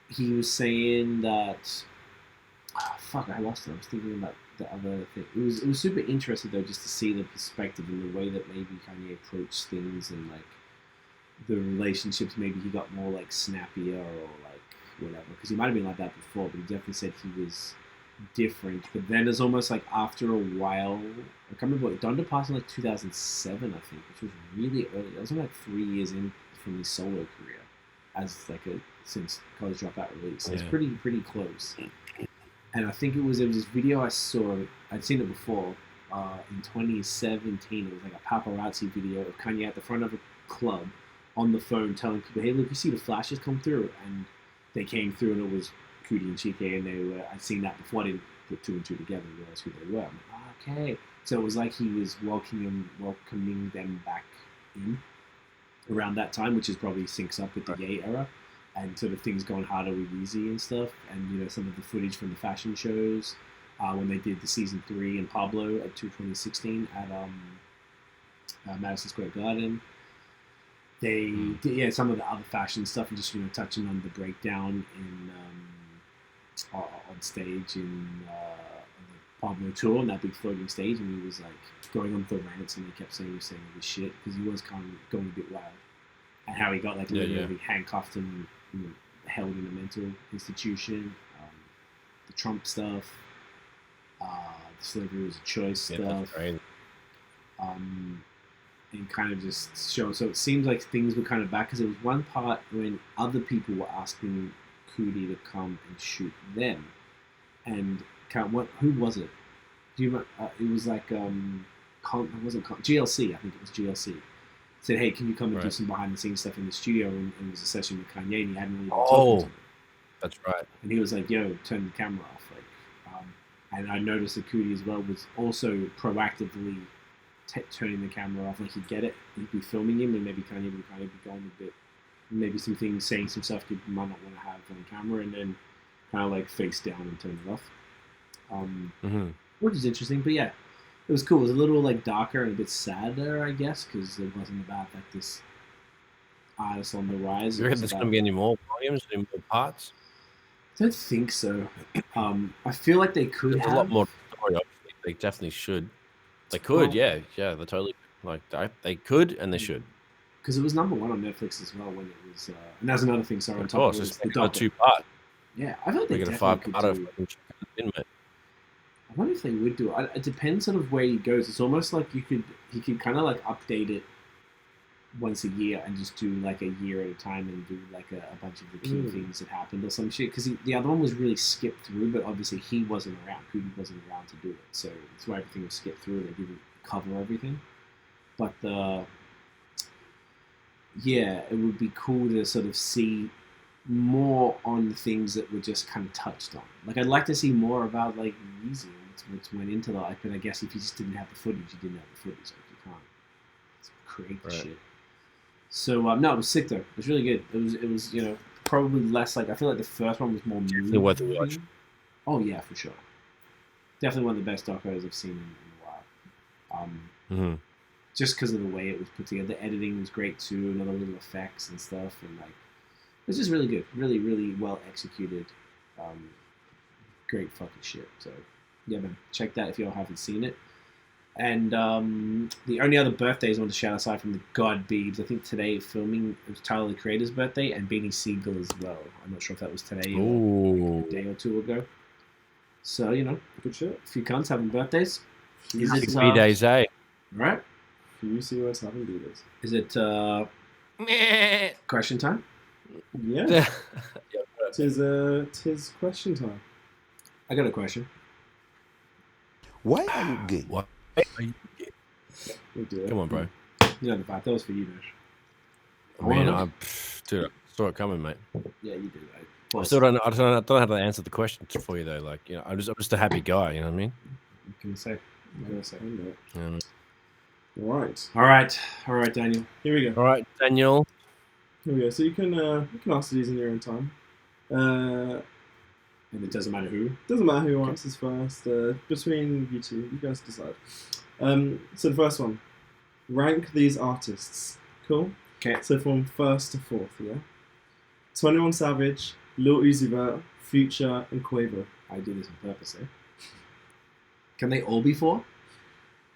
He was saying that. Fuck, I lost it. I was thinking about the other thing. It was super interesting though, just to see the perspective and the way that maybe Kanye approached things and like the relationships. Maybe he got more like snappier or like whatever. Because he might have been like that before, but he definitely said he was different. But then it's almost like after a while, I can't remember what Donda passed in like 2007, I think, which was really early. That was only like 3 years in from his solo career as like since College Dropout release. So it's pretty close. And I think it was this video I saw. I'd seen it before, in 2017. It was like a paparazzi video of Kanye at the front of a club on the phone telling people, "Hey, look, you see the flashes come through," and they came through, and it was Cootie and Chike, and they were. I'd seen that before. I didn't put two and two together and realize who they were. I'm like, okay. So it was like he was welcoming them back in around that time, which is probably syncs up with the Ye era, and sort of things going harder with Yeezy and stuff, and you know some of the footage from the fashion shows when they did the season 3 in Pablo at 2016 at Madison Square Garden. They did some of the other fashion stuff, and just touching on the breakdown in on stage in the Pablo tour on that big floating stage, and he was like going on the rants, and he kept saying all this shit because he was kind of going a bit wild, and how he got like literally handcuffed and held in a mental institution, the Trump stuff, the slavery was a choice stuff, and kind of just show. So it seems like things were kind of back, because there was one part when other people were asking Cootie to come and shoot them, and who was it? Do you remember? It was like it wasn't GLC. I think it was GLC. Said, "Hey, can you come and do some behind the scenes stuff in the studio?" And it was a session with Kanye, and he hadn't really been talking to him. That's right. And he was like, "Yo, turn the camera off." And I noticed that Cootie as well was also proactively turning the camera off. Like he'd get it, he'd be filming him, and maybe Kanye would kind of be going a bit, maybe some things, saying some stuff you might not want to have on camera, and then kind of like face down and turn it off. Which is interesting, but yeah, it was cool. It was a little like darker and a bit sadder, I guess, because it wasn't about like this artist on the rise. You reckon there's going to be any more volumes, any more parts? I don't think so. I feel like they could There's have a lot more story. Obviously, they definitely should. They could, yeah. They're totally like they could and they should. Because it was #1 on Netflix as well when it was. And that's another thing. Sorry, of course, it's the 2-part. Yeah, I feel like they definitely could do. I wonder if they would do it. It depends sort of where he goes. It's almost like he could kind of like update it once a year and just do like a year at a time and do like a bunch of the key things that happened or some shit. Because the other one was really skipped through, but obviously he wasn't around. Cootie wasn't around to do it, so that's why everything was skipped through. They didn't cover everything. But it would be cool to sort of see more on the things that were just kind of touched on. Like I'd like to see more about like Yeezy and what went into the life. But I guess if you just didn't have the footage, you didn't have the footage. Like you can't create the shit. So no, it was sick though. It was really good. It was probably less like, I feel like the first one was more definitely worth a watch. Oh yeah, for sure. Definitely one of the best docos I've seen in a while. Just because of the way it was put together. The editing was great too, and all the little effects and stuff, and like it was just really good, really, really well executed. Great fucking shit. So yeah, man, check that if y'all haven't seen it. And the only other birthdays I want to shout aside from the God Biebs, I think today filming, it was Tyler the Creator's birthday, and Beanie Sigel as well. I'm not sure if that was today or a day or two ago. So, good shit. A few cunts having birthdays. Is it B-Days, eh? Right? Few COS having B-Days. Is it question time? Yeah. Tis question time. I got a question. Why are you gay? What? Come on, bro. You know the fact that was for you, Nash. I mean, dude, I saw it coming, mate. Yeah, you did. I still don't know how to answer the question for you though. Like, I'm just a happy guy. You know what I mean? What can I say? All right, Daniel. Here we go. All right, Daniel. Here we go. So you can answer these in your own time. And it doesn't matter who. Doesn't matter who answers first. Between you two, you guys decide. So the first one, rank these artists. Cool. Okay. So from first to fourth, yeah. 21 Savage, Lil Uzi Vert, Future, and Quavo. I do this on purpose, eh? Can they all be 4?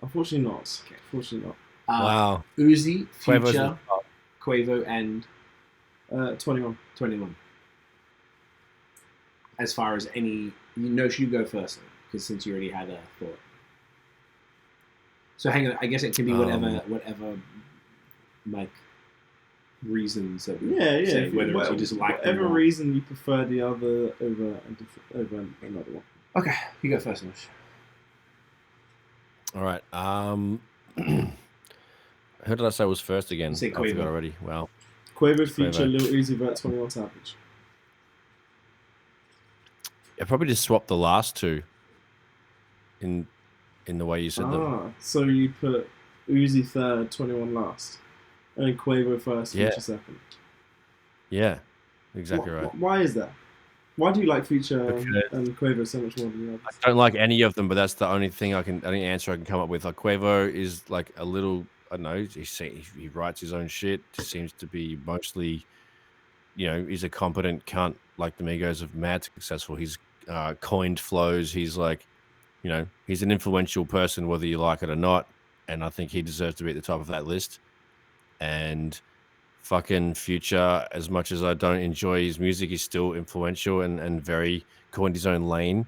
Unfortunately not. Okay. Unfortunately not. Wow. Uzi, Future, Quavo, and 21. 21. As far as any, you go first, because since you already had a thought. So hang on, I guess it can be whatever, like reasons that we say. Whether you just like whatever reason you prefer the other over another one. Okay, you go first, Nash. All right. Who did I say was first again? You say I forgot Quavo. already. Wow. Quavo feature Quavo. Lil Uzi Vert 21 Savage. I probably just swapped the last two in the way you said them. So you put Uzi third, 21 last, and then Quavo first, Yeah. Future second. Yeah, exactly right. Why is that? Why do you like Future Because and Quavo so much more than the others? I don't like any of them, but that's the only thing only answer I can come up with. Like Quavo is like a little, I don't know, he writes his own shit. He seems to be mostly, he's a competent cunt. Like the Migos of mad successful. He's coined flows. He's like, he's an influential person, whether you like it or not. And I think he deserves to be at the top of that list. And fucking Future, as much as I don't enjoy his music, he's still influential and very coined his own lane.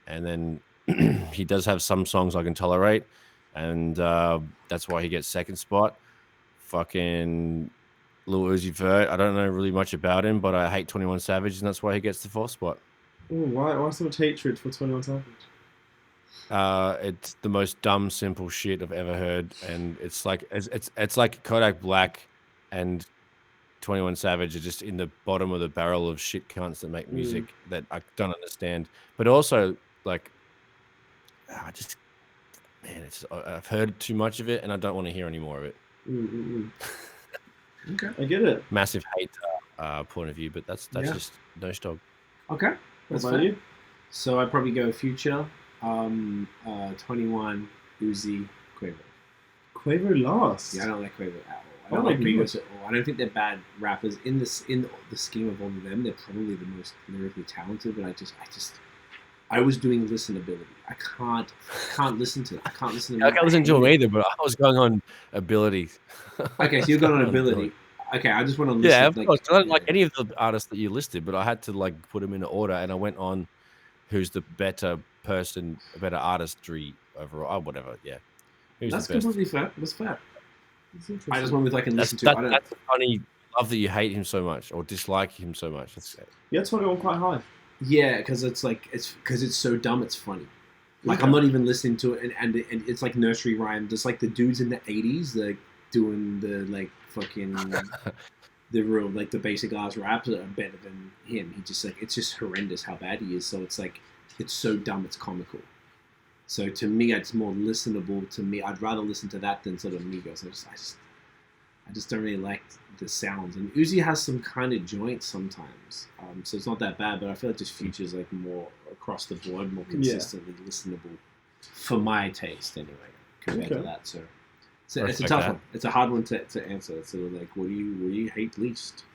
And then he does have some songs I can tolerate, and that's why he gets second spot. Fucking Lil Uzi Vert, I don't know really much about him, but I hate 21 Savage, and that's why he gets the fourth spot. Ooh, why so much hatred for 21 Savage? It's the most dumb, simple shit I've ever heard, and it's like it's like Kodak Black and 21 Savage are just in the bottom of the barrel of shit cunts that make music that I don't understand. But also, like, I've heard too much of it, and I don't want to hear any more of it. Okay, I get it. Massive hate point of view, but that's just no stop. Okay, that's What about you? So I'd probably go Future, 21, Uzi, Quavo. Quavo last. Yeah, I don't like Quavo at all. I Oh don't my like Migos goodness. at all. I don't think they're bad rappers. In the scheme of all of them, they're probably the most lyrically talented. But I was doing listenability. I can't listen to it. I can't listen to. I can't listen to him either, but I was going on ability. Okay, so you're going on ability. Okay, I just want to listen. Yeah, of course. I don't like any of the artists that you listed, but I had to like put them in order, and I went on who's the better person, better artistry overall, whatever. Yeah, That's completely fair. That's fair. I just want went with I can listen to. I don't. That's funny. Love that you hate him so much or dislike him so much. Yeah, 21 quite high. Yeah, because it's so dumb. It's funny. Like I'm not even listening to it, and it's like nursery rhyme. Just like the dudes in the '80s, like doing the like fucking the real like the basic ass raps are better than him. He just like it's just horrendous how bad he is. So it's like it's so dumb. It's comical. So to me, it's more listenable. To me, I'd rather listen to that than sort of Migos. I just don't really like the sounds. And Uzi has some kind of joints sometimes, so it's not that bad. But I feel like just Future's like more across the board, more consistently listenable for my taste, anyway, compared to that. So it's a tough one. It's a hard one to answer. It's sort of like, what do you hate least?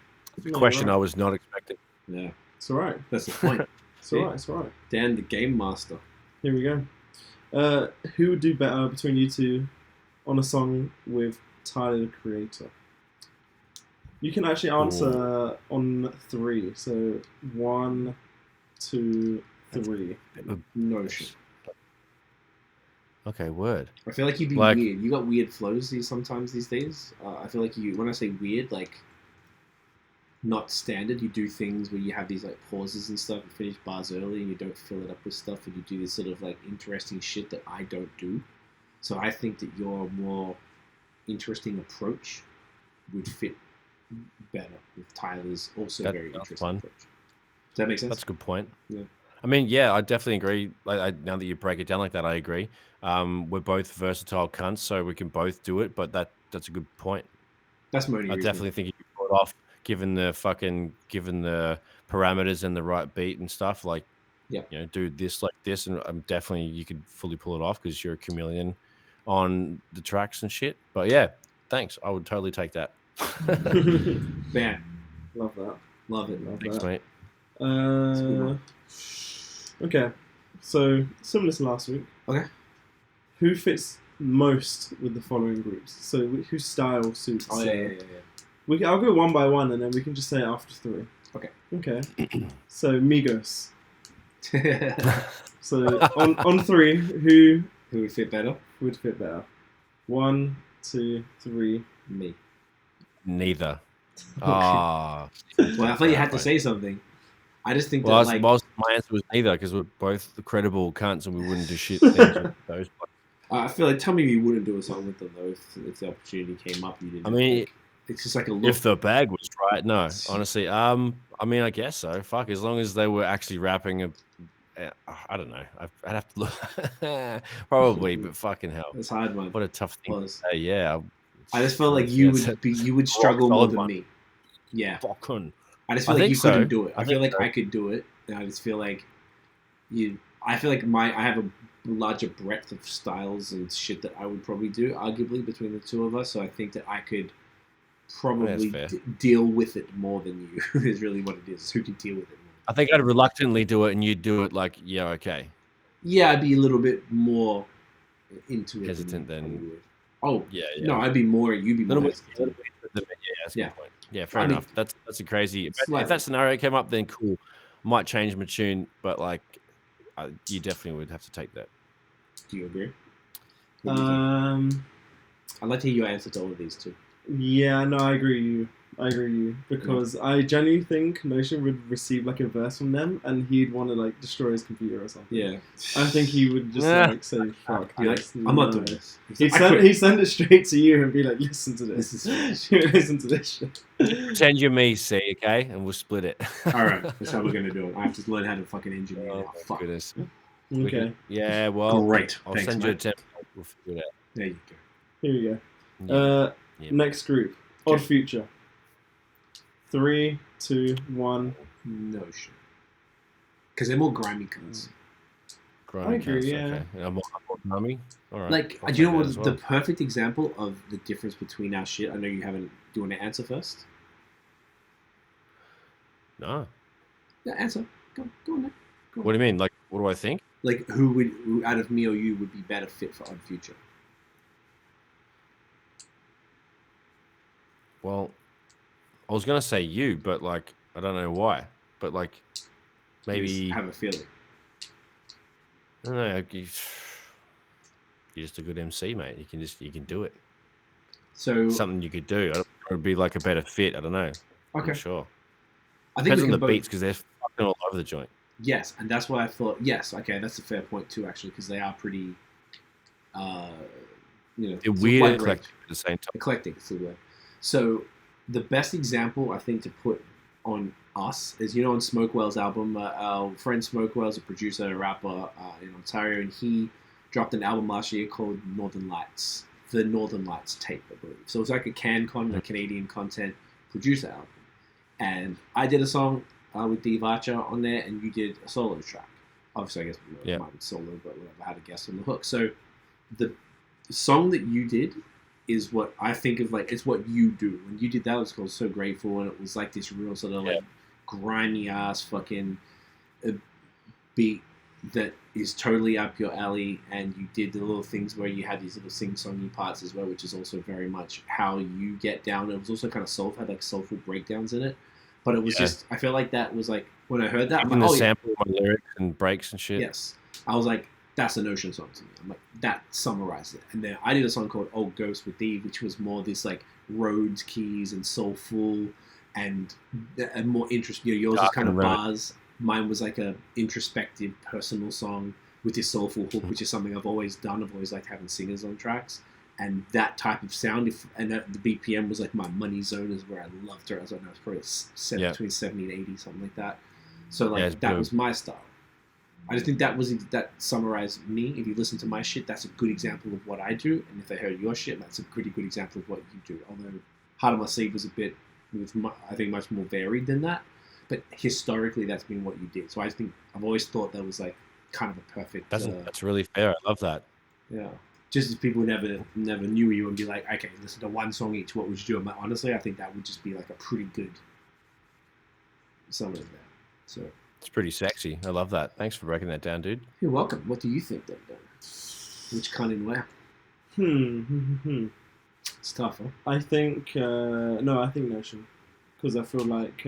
The question I was not expecting. Yeah, it's all right. That's the point. It's all right. It's all right. Dan, the game master. Here we go. Who would do better between you two on a song with Tyler, the Creator? You can actually answer on 3. So 1, 2, 3. No shit. Okay, word. I feel like you'd be Like- weird. You got weird flows sometimes these days. I feel like when I say weird, like not standard. You do things where you have these like pauses and stuff. You finish bars early and you don't fill it up with stuff, and you do this sort of like interesting shit that I don't do. So I think that your more interesting approach would fit better with Tyler's also very interesting fun. approach. Does that make sense? That's a good point. Yeah. I mean, yeah, I definitely agree. Now that you break it down like that, I agree. We're both versatile cunts, so we can both do it. But that's a good point. That's my only I reason. definitely think you can pull it off, given the parameters and the right beat and stuff. Like, do this like this, and definitely you could fully pull it off because you're a chameleon on the tracks and shit. But yeah, thanks. I would totally take that. Man, Love that. love it. Love Thanks, that. mate. Okay, so similar to last week. Okay. Who fits most with the following groups? So whose style suits? Oh yeah. I'll go one by one, and then we can just say it after 3. Okay. Okay. So Migos. So on 3, who would fit better? would fit better? 1, 2, 3. Me. Neither. Ah. Well, I thought you had to say something. I just think My answer was neither because we're both credible cunts and we wouldn't do shit things with those. I feel like, tell me you wouldn't do a song with them though if the opportunity came up. You didn't. I mean, it's just like a look. If the bag was right, no, honestly. I mean, I guess so. Fuck, as long as they were actually rapping. I don't know. I'd have to look. Probably, but fucking hell, It's hard, man. what a tough thing to say. Yeah, I just felt like you would struggle more than me. Yeah, fucking. I just feel like you couldn't do it. I feel like so. I could do it, and I just feel like you. I feel like I have a larger breadth of styles and shit that I would probably do, arguably between the two of us. So I think that I could probably deal with it more than you. Is really what it is. Who can deal with it more? I think I'd reluctantly do it, and you'd do it like, yeah, okay. Yeah, I'd be a little bit more into it. Hesitant than. Oh yeah. No, I'd be more. You'd be more. Yeah, fair enough. That's a crazy. If that scenario came up, then cool. Might change my tune, but like, you definitely would have to take that. Do you agree? I'd like to hear your answer to all of these too. Yeah, no, I agree with you because I genuinely think Notion would receive like a verse from them and he'd want to like destroy his computer or something. Yeah, I think he would just like say fuck. I'm not doing this. He'd send it straight to you and be like, listen to this. Listen to this shit. Pretend you're me, see, okay, and we'll split it. All right, that's how we're gonna do it. I have to learn how to fucking engineer. Oh my goodness. Okay. Yeah, well, great. I'll send you a template. We'll figure it out. There you go. Here you go. Next group, Odd Future. 3, 2, 1. Notion. Because they're more grimy cunts. I agree, yeah. Okay. More grimy? All right. Like, do you know what the perfect example of the difference between our shit? I know you haven't. Do you want to answer first? No. Yeah, answer. Go on, then. Go on. What do you mean? Like, what do I think? Like, who out of me or you would be better fit for Odd Future? Well, I was gonna say you, but like I don't know why. But like maybe I have a feeling. I don't know. You're just a good MC, mate. You can do it. So something you could do. It would be like a better fit. I don't know. Okay. I'm sure. I think depends on the beats because they're fucking all over the joint. Yes, and that's why I thought. Yes, okay, that's a fair point too, actually, because they are pretty. They're weird and eclectic at the same time. Eclectic is the word. So the best example I think to put on us is, on Smokewell's album, our friend Smokewell's a producer, a rapper in Ontario, and he dropped an album last year called Northern Lights, the Northern Lights tape, I believe. So it's like a CanCon, a Canadian content producer album. And I did a song with Dave Archer on there, and you did a solo track. Obviously, I guess it might be solo, but whatever, I had a guest on the hook. So the song that you did is what I think of, like, it's what you do. When you did that, it was called So Grateful, and it was like this real sort of like grimy ass fucking beat that is totally up your alley, and you did the little things where you had these little sing-songy parts as well, which is also very much how you get down. It was also kind of had like soulful breakdowns in it, but it was just, I feel like that was like, when I heard that, I'm like, sample my lyrics and breaks and shit. Yes, I was like, that's a Notion song to me. I'm like, that summarized it. And then I did a song called Old Ghost with Eve, which was more this like Rhodes keys and soulful and more interesting. Yours was kind of bars. Mine was like a introspective, personal song with this soulful hook, which is something I've always done. I've always liked having singers on tracks. And that type of sound, the BPM was like my money zone, is where I loved her. I was like, no, it's probably between 70 and 80, something like that. So like that was my style. I just think that summarized me. If you listen to my shit, that's a good example of what I do. And if they heard your shit, that's a pretty good example of what you do. Although Heart of My Sleeve was I think much more varied than that. But historically, that's been what you did. So I think I've always thought that was like kind of a perfect. That's really fair. I love that. Yeah. Just as people never knew you and be like, okay, listen to one song each. What would you do? I'm like, honestly, I think that would just be like a pretty good song like that. So. It's pretty sexy. I love that. Thanks for breaking that down, dude. You're welcome. What do you think then, Dan? Which kind and where? It's tough, huh? I think I think Notion, because I feel like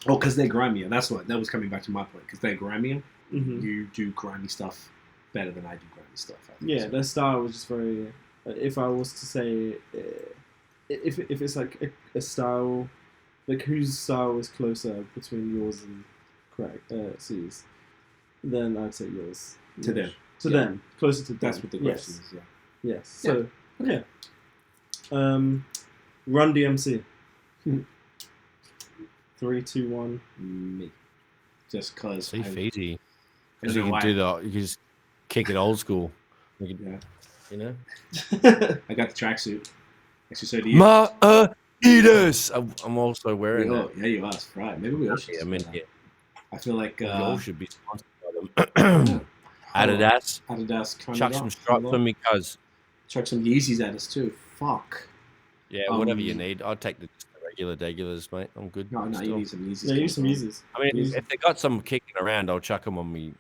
because they're grimier. That was coming back to my point. Because they're grimier, Mm-hmm. You do grimy stuff better than I do grimy stuff. Yeah, their style was just very. If I was to say, if it's like a style, like whose style is closer between yours and Craig, C's, then I'd say yours. To them. To them, closer to them. That's what the question is. Yeah. Yes. So yeah. Run DMC. 3, 2, 1. Me. Just cause. See, Fiji. I Because don't you know can why. you can just kick it old school. You Yeah. know? I got the tracksuit. Actually, so do you. Eaters! I'm also wearing that. Yeah, you asked. Right. Maybe we all should. I mean, yeah. I feel like We all should be sponsored by them. Adidas. Adidas. Chuck some stripes on me, cuz. Chuck some Yeezys at us too. Fuck. Yeah, whatever you need. I'll take the regulars, mate. I'm good. No, still. you need some Yeezys. Yeah, use some Yeezys. I mean, if they got some kicking around, I'll chuck them on me.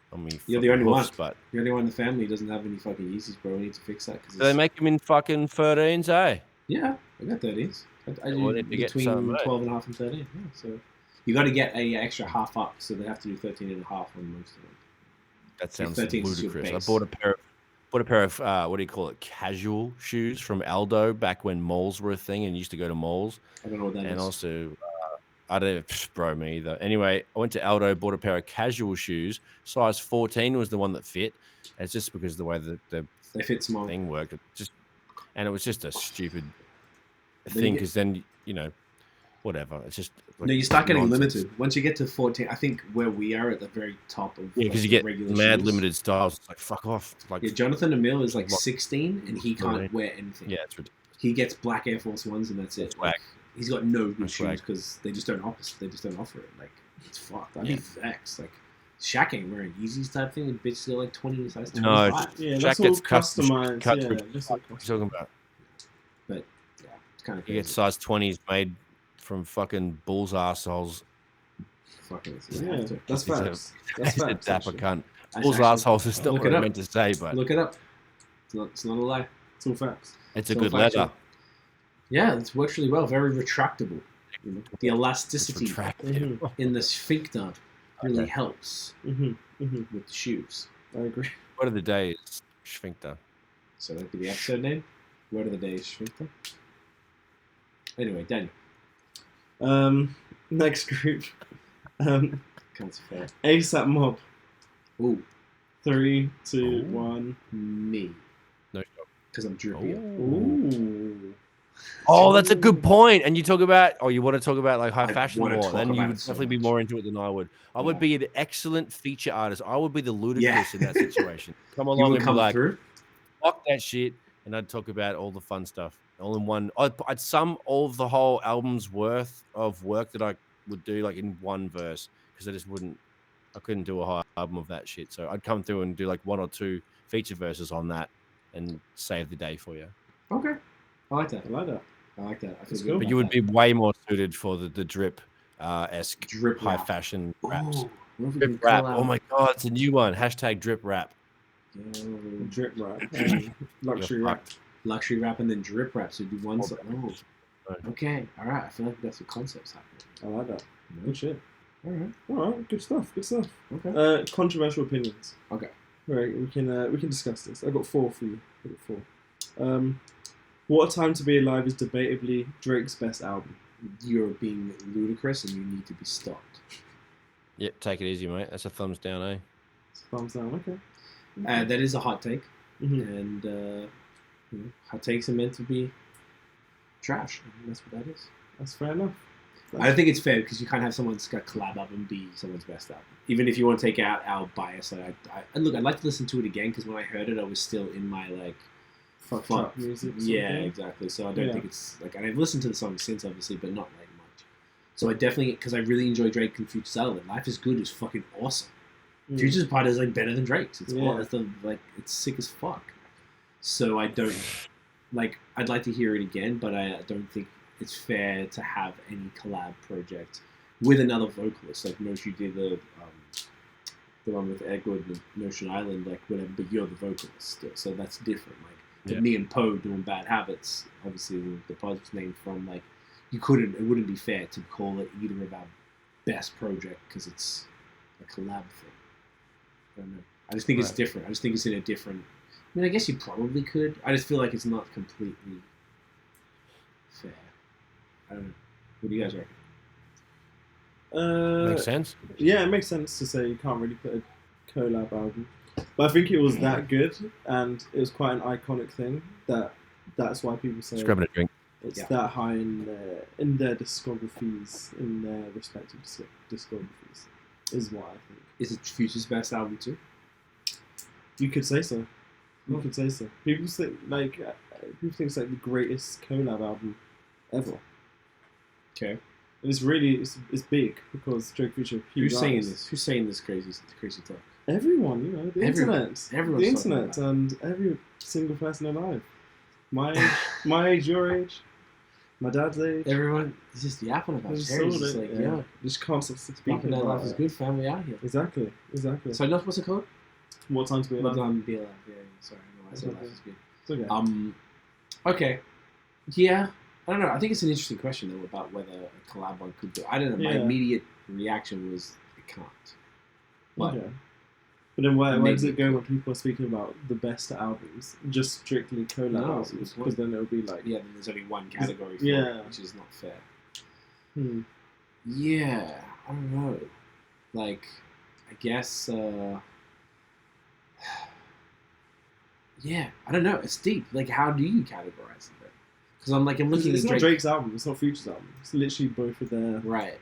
You're the only one. But you're the only one in the family who doesn't have any fucking Yeezys, bro. We need to fix that. Do they make them in fucking 13s, eh? Yeah, I got 13s. I Well, do if you get between some, 12 and a half and 13. Yeah, so you got to get a extra half up, so they have to do 13 and a half on most of them. That sounds 13 is your ludicrous. I base. bought a pair of what do you call it? Casual shoes from Aldo back when malls were a thing and used to go to malls. I don't know what that is. And also, I don't, bro, me either. Anyway, I went to Aldo, bought a pair of casual shoes. Size 14 was the one that fit. And it's just because of the way the they fit small thing worked. And it was just a stupid thing because then, whatever. It's just like no, you start getting nonsense. limited. Once you get to 14, I think where we are at the very top of because you get mad limited styles. It's like, fuck off. Like, yeah, Jonathan Emil is like 16 and he can't Really? wear anything. Yeah, it's ridiculous. He gets black Air Force Ones and that's it. Swag. Like, he's got no good That's shoes swag. because they just don't offer it. Like, it's fucked. I'd Yeah. be vexed. Like, Shaq ain't wearing Yeezys type thing and bitches are like 20 size 25. No, Yeah, Shaq that's all gets custom customized. cut Yeah, through- just like What are you talking about? But yeah, it's kind of You crazy. get size 20s made from fucking bulls assholes. Fucking, Yeah, that's He's a- facts. That's He's a facts. dapper actually. cunt. That's Bulls actually- assholes is not look what it I up. meant to say, but Look it up. It's not a lie. It's all facts. it's a So good factual. leather. Yeah, it works really well. Very retractable. You know, the It's elasticity retractive. in the sphincter really Okay. helps Mm-hmm. with the shoes. I agree. Word of the day is sphincter. So that'd be the episode name. Word of the day is sphincter. Anyway, Daniel. Next group. Can't say fair. ASAP Mob. Ooh, 3, 2, Ooh. 1. me. No. Because I'm drippier. Ooh. Oh, that's a good point. And you want to talk about like high I fashion wanna more, talk then you about would it so definitely be much. more into it than I would. I would Yeah. be an excellent feature artist. I would be the ludicrous in that situation. Come You along would and be come like, through? fuck that shit, and I'd talk about all the fun stuff all in one. I'd sum all of the whole album's worth of work that I would do like in one verse because I couldn't do a whole album of that shit. So I'd come through and do like 1 or 2 feature verses on that and save the day for you. Okay. I like that. I like that. I like that. I feel That's good good. about But you would that. be way more suited for the drip esque Drip high rap. fashion raps. Ooh, what if we Drip can rap. collab? Oh my god, it's a new one. Hashtag drip rap. Yo, Drip rap. Luxury You're rap. luxury rap and then drip rap. So do one song. Oh, Right. okay. All right. I feel like that's what concepts happening. I like that. Yeah. Good shit. All right. Alright, good stuff. Good stuff. Okay. Controversial opinions. Okay. Right, we can discuss this. I've got 4 for you. I've got 4. What a Time to Be Alive is debatably Drake's best album. You're being ludicrous and you need to be stopped. Yep, take it easy, mate. That's a thumbs down, eh? Thumbs down. Okay. That is a hot take, Mhm. and hot takes are meant to be trash. And that's what that is. That's fair enough. I don't think it's fair because you can't have someone's got collab album be someone's best album. Even if you want to take out our bias, and look, I'd like to listen to it again because when I heard it, I was still in my like Fucked up music. sort of Yeah, thing. exactly. So I don't Yeah. think it's like, and I've listened to the song since, obviously, but not like much. So I definitely, because I really enjoy Drake and Future Sutherland. Life is Good is fucking awesome. Mm. Future's part is like better than Drake's. It's Yeah. it's sick as fuck. So I don't like. I'd like to hear it again, but I don't think it's fair to have any collab project with another vocalist. Like Notion did the one with Edward and Notion Island, like whatever. But you're the vocalist still, so that's different. Like Yeah. me and Poe doing Bad Habits. Obviously, the project's named from like you couldn't. It wouldn't be fair to call it either of our best project because it's a collab thing. I don't know. I just think it's Right. different. I just think it's in a different. I mean, I guess you probably could. I just feel like it's not completely fair. I don't know. What do you guys reckon? Makes sense. Yeah, it makes sense to say you can't really put a collab album. But I think it was that good, and it was quite an iconic thing that's why people say Just grabbing a drink. it's that high in their discographies, in their respective discographies, is why I think. Is it Future's best album too? You could say so. You could say so. People think it's like the greatest collab album ever. Okay. And it's really it's big because Drake Future are huge. Who's saying artists. this? Who's saying this crazy talk? Everyone, you know, the internet, everyone's the internet, and every single person alive. My age, your age, my dad's age. Everyone is just yapping about it. Just like, yeah. Just can't stop speaking Speaking that about life is it. good, family out here. Exactly. So that's what's it called? What time to be alive? What time to be alive? Yeah. Sorry, I said life is good. It's okay. Okay. Yeah. I don't know. I think it's an interesting question though about whether a collab one could do. I don't know. My immediate reaction was it can't. But Okay. But then where maybe does it go when people are speaking about the best albums? Just strictly collab albums? it's Because then it'll be like... yeah, then there's only one category for Yeah. it, which is not fair. Yeah, I don't know. Like, I guess, yeah, I don't know. It's deep. Like, how do you categorize it? Because I'm looking it's at not Drake. Drake's album, it's not Future's album. It's literally both of their Right.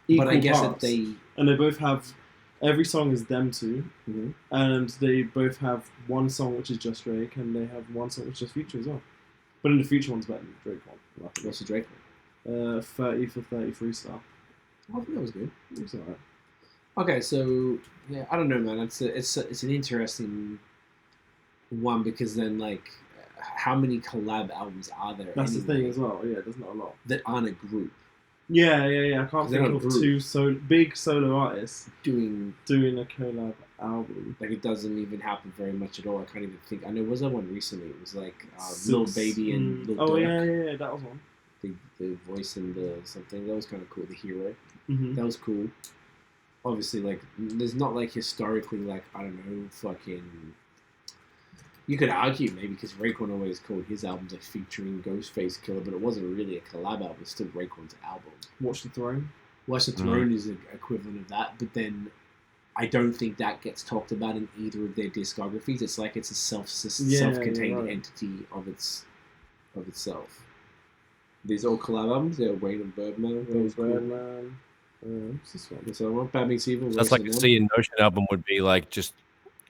equal But I guess parts. that they... And they both have... Every song is them two. Mhm. And they both have one song which is just Drake, and they have one song which is just Future as well. But in the Future one's better than the Drake one. What's the Drake one? 30 for 30 freestyle. I think that was good. It's alright. Okay, so yeah, I don't know, man. It's an interesting one because then how many collab albums are there? That's the anyway thing as well. Yeah, there's not a lot. that aren't a group Yeah. I can't They're think not of group. two big solo artists doing doing a collab album. it doesn't even happen very much at all. I can't even think. I know was there one recently? It was Lil Baby and Lil Oh Durk. yeah, that was one. The voice and the something that was kind of cool. The hero Mm-hmm. that was cool. Obviously, there's not historically I don't know fucking. You could argue maybe because Raekwon always called his albums featuring Ghostface Killer, but it wasn't really a collab album. It's still Raekwon's album. Watch the Throne. Watch the Throne is an equivalent of that, but then I don't think that gets talked about in either of their discographies. It's it's a self-contained right. entity of itself. These all collab albums. They're Wayne and Birdman. That was cool. Birdman. What's this one? So what? Bad Meets Evil. That's like a Sea and Notion album would be just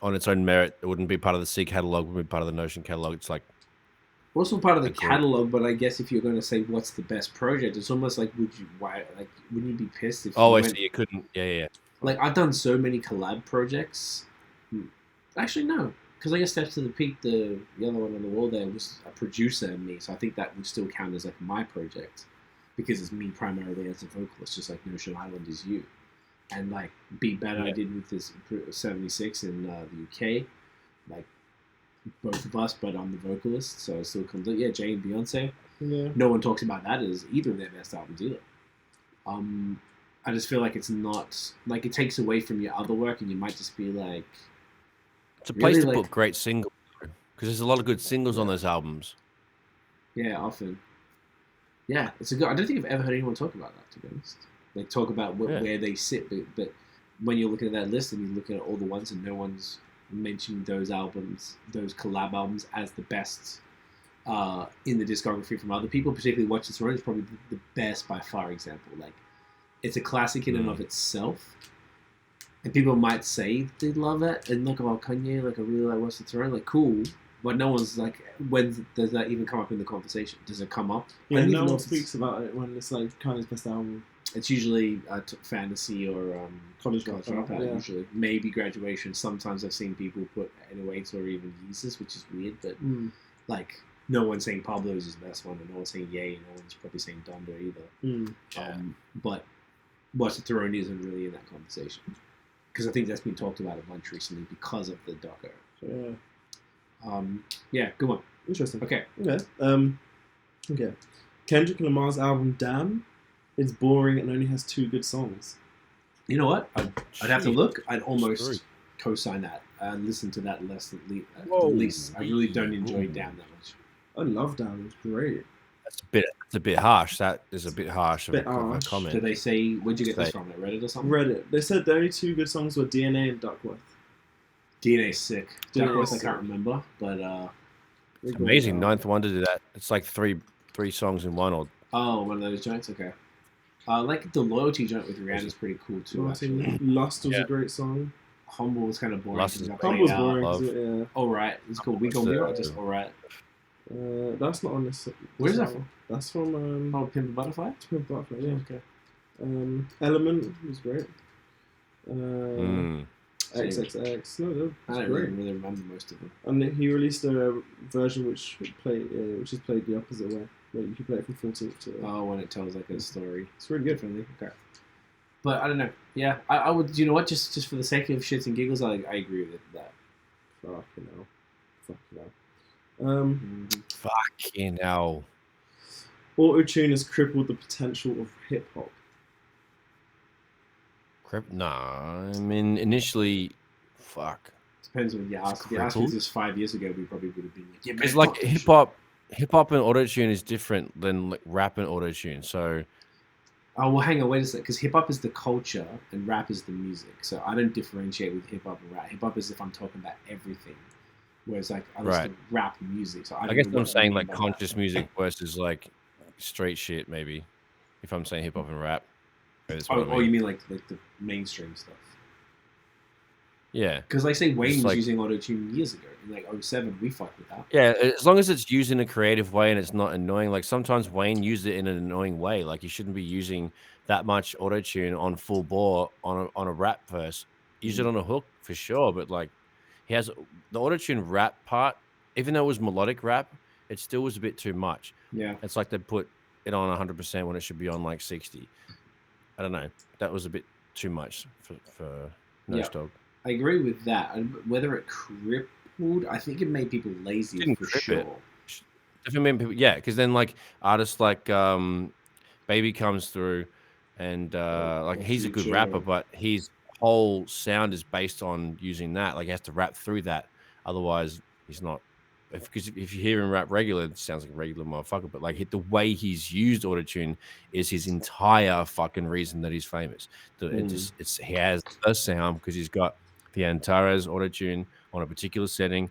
on its own merit. It wouldn't be part of the Sea catalog. It wouldn't be part of the Notion catalog. It's also part of the That's cool. catalog, but I guess if you're going to say what's the best project, it's almost wouldn't you be pissed if oh, you I went, see. You couldn't. Yeah. I've done so many collab projects. Actually, no, because I guess Steps to the Peak, the yellow one on the wall there, was a producer and me, so I think that would still count as my project because it's me primarily as a vocalist, just like Notion Island is you. And Be Better I did with this 76 in the UK, both of us, but I'm the vocalist, so it still comes. Yeah, Jay and Beyonce. Yeah. No one talks about that as either of their best albums either. I just feel it's not it takes away from your other work, and you might just be It's a place really, to put great singles because there's a lot of good singles on those albums. yeah, often. Yeah, it's a good. I don't think I've ever heard anyone talk about that, to be honest. Talk about where they sit, but when you're looking at that list and you're looking at all the ones and no one's mentioning those albums, those collab albums as the best in the discography from other people, particularly Watch the Throne is probably the best by far example. It's a classic in and of itself, and people might say they love it and Kanye, I really like Watch the Throne, cool, but no one's when does that even come up in the conversation? Does it come up? Yeah, no one speaks about it when it's Kanye's best album. It's usually fantasy or College dropout. yeah. Usually, maybe graduation. Sometimes I've seen people put 808s or even Yeezus, which is weird. But no one's saying Pablo's his best one, and no one's saying Ye, and no one's probably saying Donda either. But Watch the Throne isn't really in that conversation because I think that's been talked about a bunch recently because of the doco. Yeah. Yeah, good one. Interesting. Okay. Okay. Kendrick Lamar's album Dahn is boring and only has 2 good songs. You know what? I'd have to look. I'd Three. almost co-sign that and listen to that less at Whoa. least. I really don't enjoy Dahn that much. I love Dahn. It's great. That's a bit harsh. That is a bit harsh of Bit a harsh. comment. Did they say, where'd you get this from? Reddit or something? Reddit. They said the only 2 good songs were DNA and Duckworth. DNA's sick. Jack DNA's West, I sick. can't remember, but Big Amazing. one. Ninth Wonder did that. It's like three songs in one. Or one of those joints. Okay. Like the Loyalty joint with Rihanna is pretty cool too. Actually, Lust was Yeah. a great song. Humble was kind of boring. Lust is Humble's Yeah. boring. Love. Yeah. All right, it's cool. We go the- just all right. That's not on this. Where's this that album. That's from Oh, Pimp a Butterfly. Pimp Butterfly, yeah. Okay. Element was great. Mm. XXX. No, I that's don't great. really remember most of them. And he released a version which is played the opposite way, where you can play it from 14th to. Oh, when it tells like a story. It's really good. Differently. Okay. But I don't know. Yeah, I would. You know what? Just for the sake of shits and giggles, I agree with that. Fucking hell. Fucking hell. Auto-tune has crippled the potential of hip hop. Nah, I mean, initially, fuck. Depends when you ask. If you asked me this 5 years ago, we probably would have been like, yeah, It's man, like fuck that hip hop and auto-tune is different than like rap and auto-tune. So Oh, well, hang on, wait a second. Because hip hop is the culture and rap is the music. So I don't differentiate with hip hop and rap. Hip hop is if I'm talking about everything, whereas like I listen Right. to rap music. So I guess know I'm what saying mean like by that. conscious music versus like straight shit, maybe. If I'm saying hip hop and rap. That's what I Oh, mean. you mean like the mainstream stuff? Yeah. Because like say Wayne It's was like- using auto-tune years ago. In like 07, we fucked with that. Yeah, as long as it's used in a creative way and it's not annoying. Like sometimes Wayne used it in an annoying way. Like you shouldn't be using that much auto-tune on full bore on a rap verse. Use it on a hook for sure, but like he has the auto-tune rap part, even though it was melodic rap, it still was a bit too much. Yeah. It's like they put it on 100% when it should be on like 60. I don't know. That was a bit too much for Nose Yeah. Dog. I agree with that. And whether it crippled, I think it made people lazy Didn't for crip sure. it. Definitely mean people, yeah, because then like artists like Baby comes through and like he's a good Future. rapper, but his whole sound is based on using that. Like he has to rap through that, otherwise he's not. Because if you hear him rap regular, it sounds like a regular motherfucker. But like the way he's used autotune is his entire fucking reason that he's famous. He has a sound because he's got the Antares autotune on a particular setting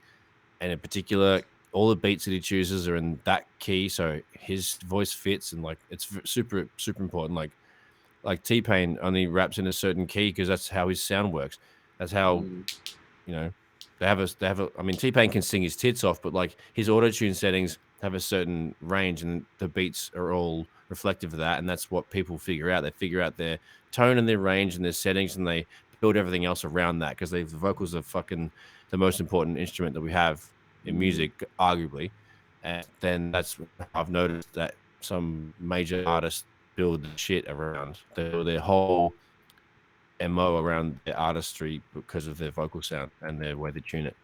and in particular all the beats that he chooses are in that key, so his voice fits, and like it's super important. Like T-Pain only raps in a certain key because that's how his sound works. That's how you know they have a. I mean, T-Pain can sing his tits off, but like his auto-tune settings have a certain range, and the beats are all reflective of that, and that's what people figure out. They figure out their tone and their range and their settings, and they build everything else around that because the vocals are fucking the most important instrument that we have in music, arguably. And then that's I've noticed that some major artists build the shit around their whole MO around their artistry because of their vocal sound and their way they tune it.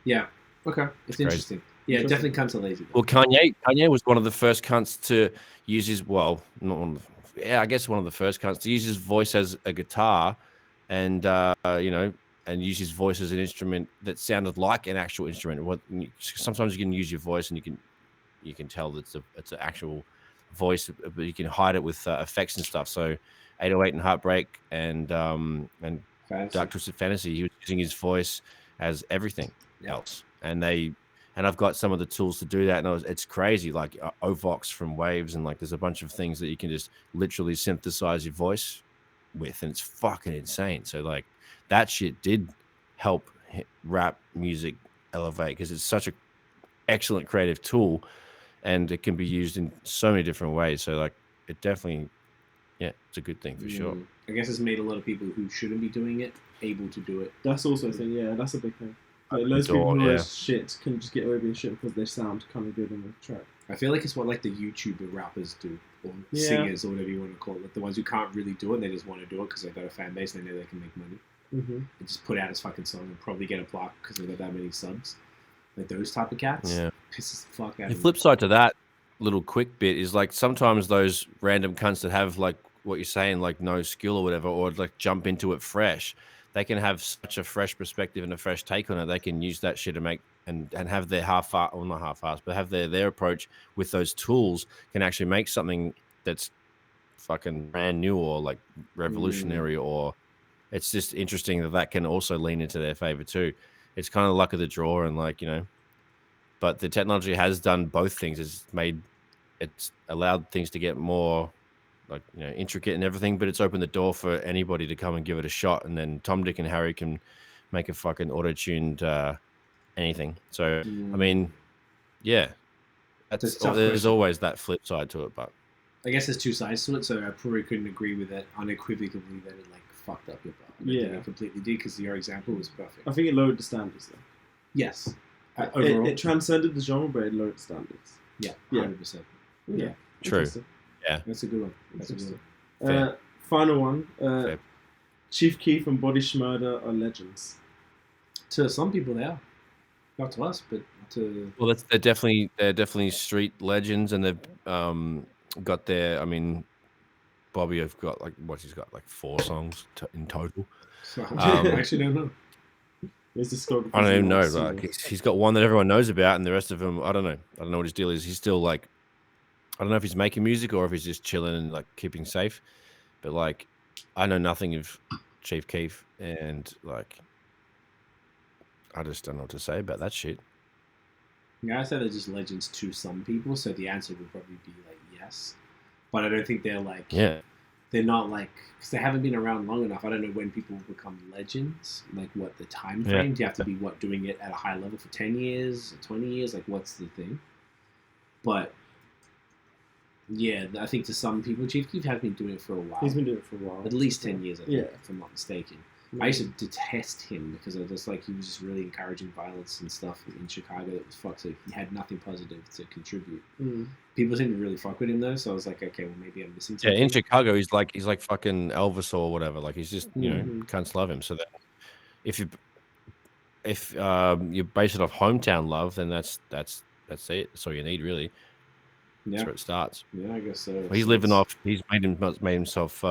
Yeah. Okay. It's crazy. interesting. Yeah, it definitely comes to lazy. Well, Kanye was one of the first cunts to use his I guess one of the first cunts to use his voice as a guitar, and and use his voice as an instrument that sounded like an actual instrument. Sometimes you can use your voice and you can tell that it's an actual voice, but you can hide it with effects and stuff. So 808 and Heartbreak and Dark Twisted Fantasy, he was using his voice as everything else. And I've got some of the tools to do that, and it's crazy, like Ovox from Waves, and like there's a bunch of things that you can just literally synthesize your voice with, and it's fucking insane. So like that shit did help rap music elevate because it's such an excellent creative tool, and it can be used in so many different ways. So like it definitely, yeah, it's a good thing for sure. I guess it's made a lot of people who shouldn't be doing it able to do it. That's also a thing. Yeah, that's a big thing. Like, loads of people who are shit can just get away with shit because they sound kind of good on the track. I feel like it's what like the YouTuber rappers do, or singers, or whatever you want to call it. Like the ones who can't really do it, they just want to do it because they've got a fan base and they know they can make money. And just put out his fucking song and probably get a plaque because they've got that many subs. Like those type of cats, pisses the fuck out. The flip side to that little quick bit is like sometimes those random cunts that have like what you're saying, like no skill or whatever, or like jump into it fresh, they can have such a fresh perspective and a fresh take on it. They can use that shit to make and have their not half-assed, but have their approach with those tools can actually make something that's fucking brand new or like revolutionary or it's just interesting that can also lean into their favor too. It's kind of luck of the draw, and like, but the technology has done both things. It's allowed things to get more like, intricate and everything, but it's opened the door for anybody to come and give it a shot, and then Tom, Dick, and Harry can make a fucking auto-tuned anything. So I mean, yeah, there's always that flip side to it, but I guess there's two sides to it, so I probably couldn't agree with it unequivocally that it like fucked up hip hop. It completely did, because your example was perfect. I think it lowered the standards though. Yes. Overall, it transcended the genre, but it lowered the standards. Yeah, 100%. Yeah, true. Yeah, that's a good one. Final one. Chief Keef and Body Shmurda are legends. To some people, they are. Not to us, but to... Well, they're definitely street legends, and they've got their... I mean, Bobby have got he's got 4 songs in total. So, I actually don't know. I don't even know. Like, he's got one that everyone knows about, and the rest of them, I don't know. I don't know what his deal is. He's still I don't know if he's making music or if he's just chilling and keeping safe. But I know nothing of Chief Keef, and I just don't know what to say about that shit. Yeah, I say they're just legends to some people, so the answer would probably be yes. But I don't think they're they're not because they haven't been around long enough. I don't know when people become legends, what the time frame. Do you have to be doing it at a high level for 10 years, 20 years? What's the thing? But yeah, I think to some people, Chief Keef has been doing it for a while. He's been doing it for a while. At least 10 years, I think, if I'm not mistaken. I used to detest him because I was just he was just really encouraging violence and stuff in Chicago that was fucked. So he had nothing positive to contribute. People seem to really fuck with him though, so I was like, okay, well maybe I'm missing something. Yeah, in Chicago, he's like fucking Elvis or whatever. He's just cunts love him. So that if you base it off hometown love, then that's it. That's all you need, really. That's where it starts. Yeah, I guess so. Well, he's living off. He's made himself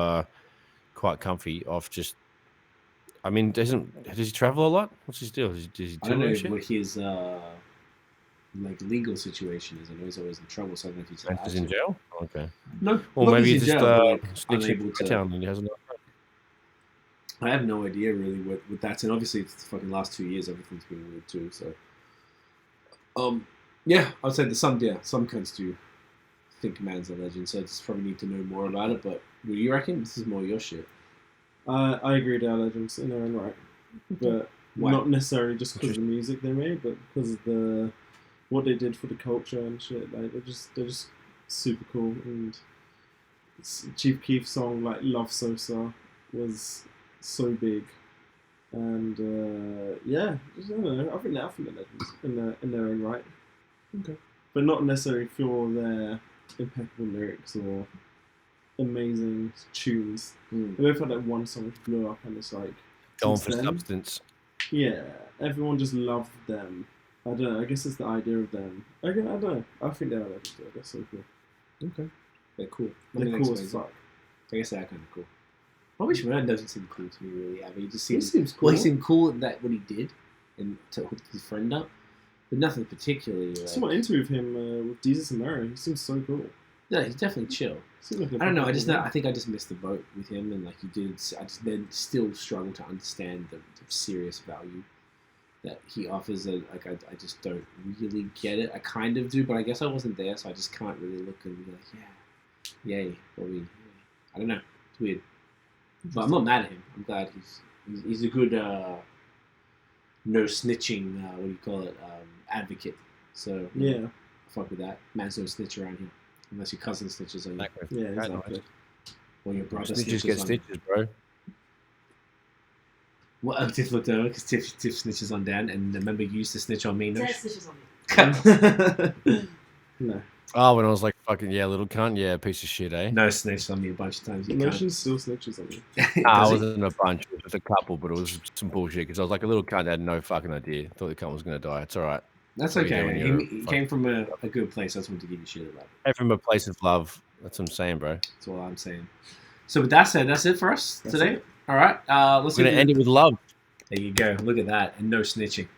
quite comfy off just. I mean, does he travel a lot? What's his deal? Does he I don't know what his legal situation is. I know he's always in trouble, so I don't know if he's allowed. He's in jail. Okay. No. Or maybe he's just unable to. Town and he hasn't. I have no idea really what that's, and obviously it's the fucking last 2 years everything's been weird too. So, yeah, I'd say some cunts do think man's a legend, so I just probably need to know more about it. But what do you reckon? This is more your shit. I agree they are legends in their own right, but not necessarily just because of the music they made, but because of what they did for the culture and shit. They're just super cool. And Chief Keef's song "Love Sosa" was so big, and I don't know. I think they're legends in their own right. Okay, but not necessarily for their impeccable lyrics or amazing tunes. They both had one song which blew up, and it's going for substance. Yeah, everyone just loved them. I don't know. I guess it's the idea of them. I don't know. I think they are legends. They're so cool. Okay, they're cool. They're cool as fuck. I guess they're kind of cool. Bobby Shmurda doesn't seem cool to me, really. He just seems cool. Well, he seemed cool at what he did and to hook his friend up, but nothing particularly. I saw an interview of him with Jesus and Mary. He seems so cool. No, he's definitely chill. I don't know. I think I just missed the boat with him, and he did. I just then still struggle to understand the serious value that he offers. I just don't really get it. I kind of do, but I guess I wasn't there, so I just can't really look and be yay, Bobby. I don't know. It's weird, but I'm not mad at him. I'm glad he's a good no snitching. What do you call it? Advocate. So yeah, fuck with that. Man's no snitch around here. Unless your cousin snitches on you. Yeah, exactly. Or your brother snitches get stitches, bro. Well, Tiff looked over because Tiff snitches on Dan, and remember you used to snitch on me. Dan snitches on me. No. Oh, when I was fucking little cunt, piece of shit, eh? No, snitched on me a bunch of times. Emotion still snitches on me. I wasn't a bunch, it was a couple, but it was some bullshit because I was a little cunt, I had no fucking idea. Thought the cunt was gonna die. It's all right. That's okay. He came from a good place. I just wanted to give you shit about it. Came from a place of love. That's what I'm saying, bro. That's all I'm saying. So with that said, that's it for us today. It. All right. Let's We're gonna end it with love. There you go. Look at that. And no snitching.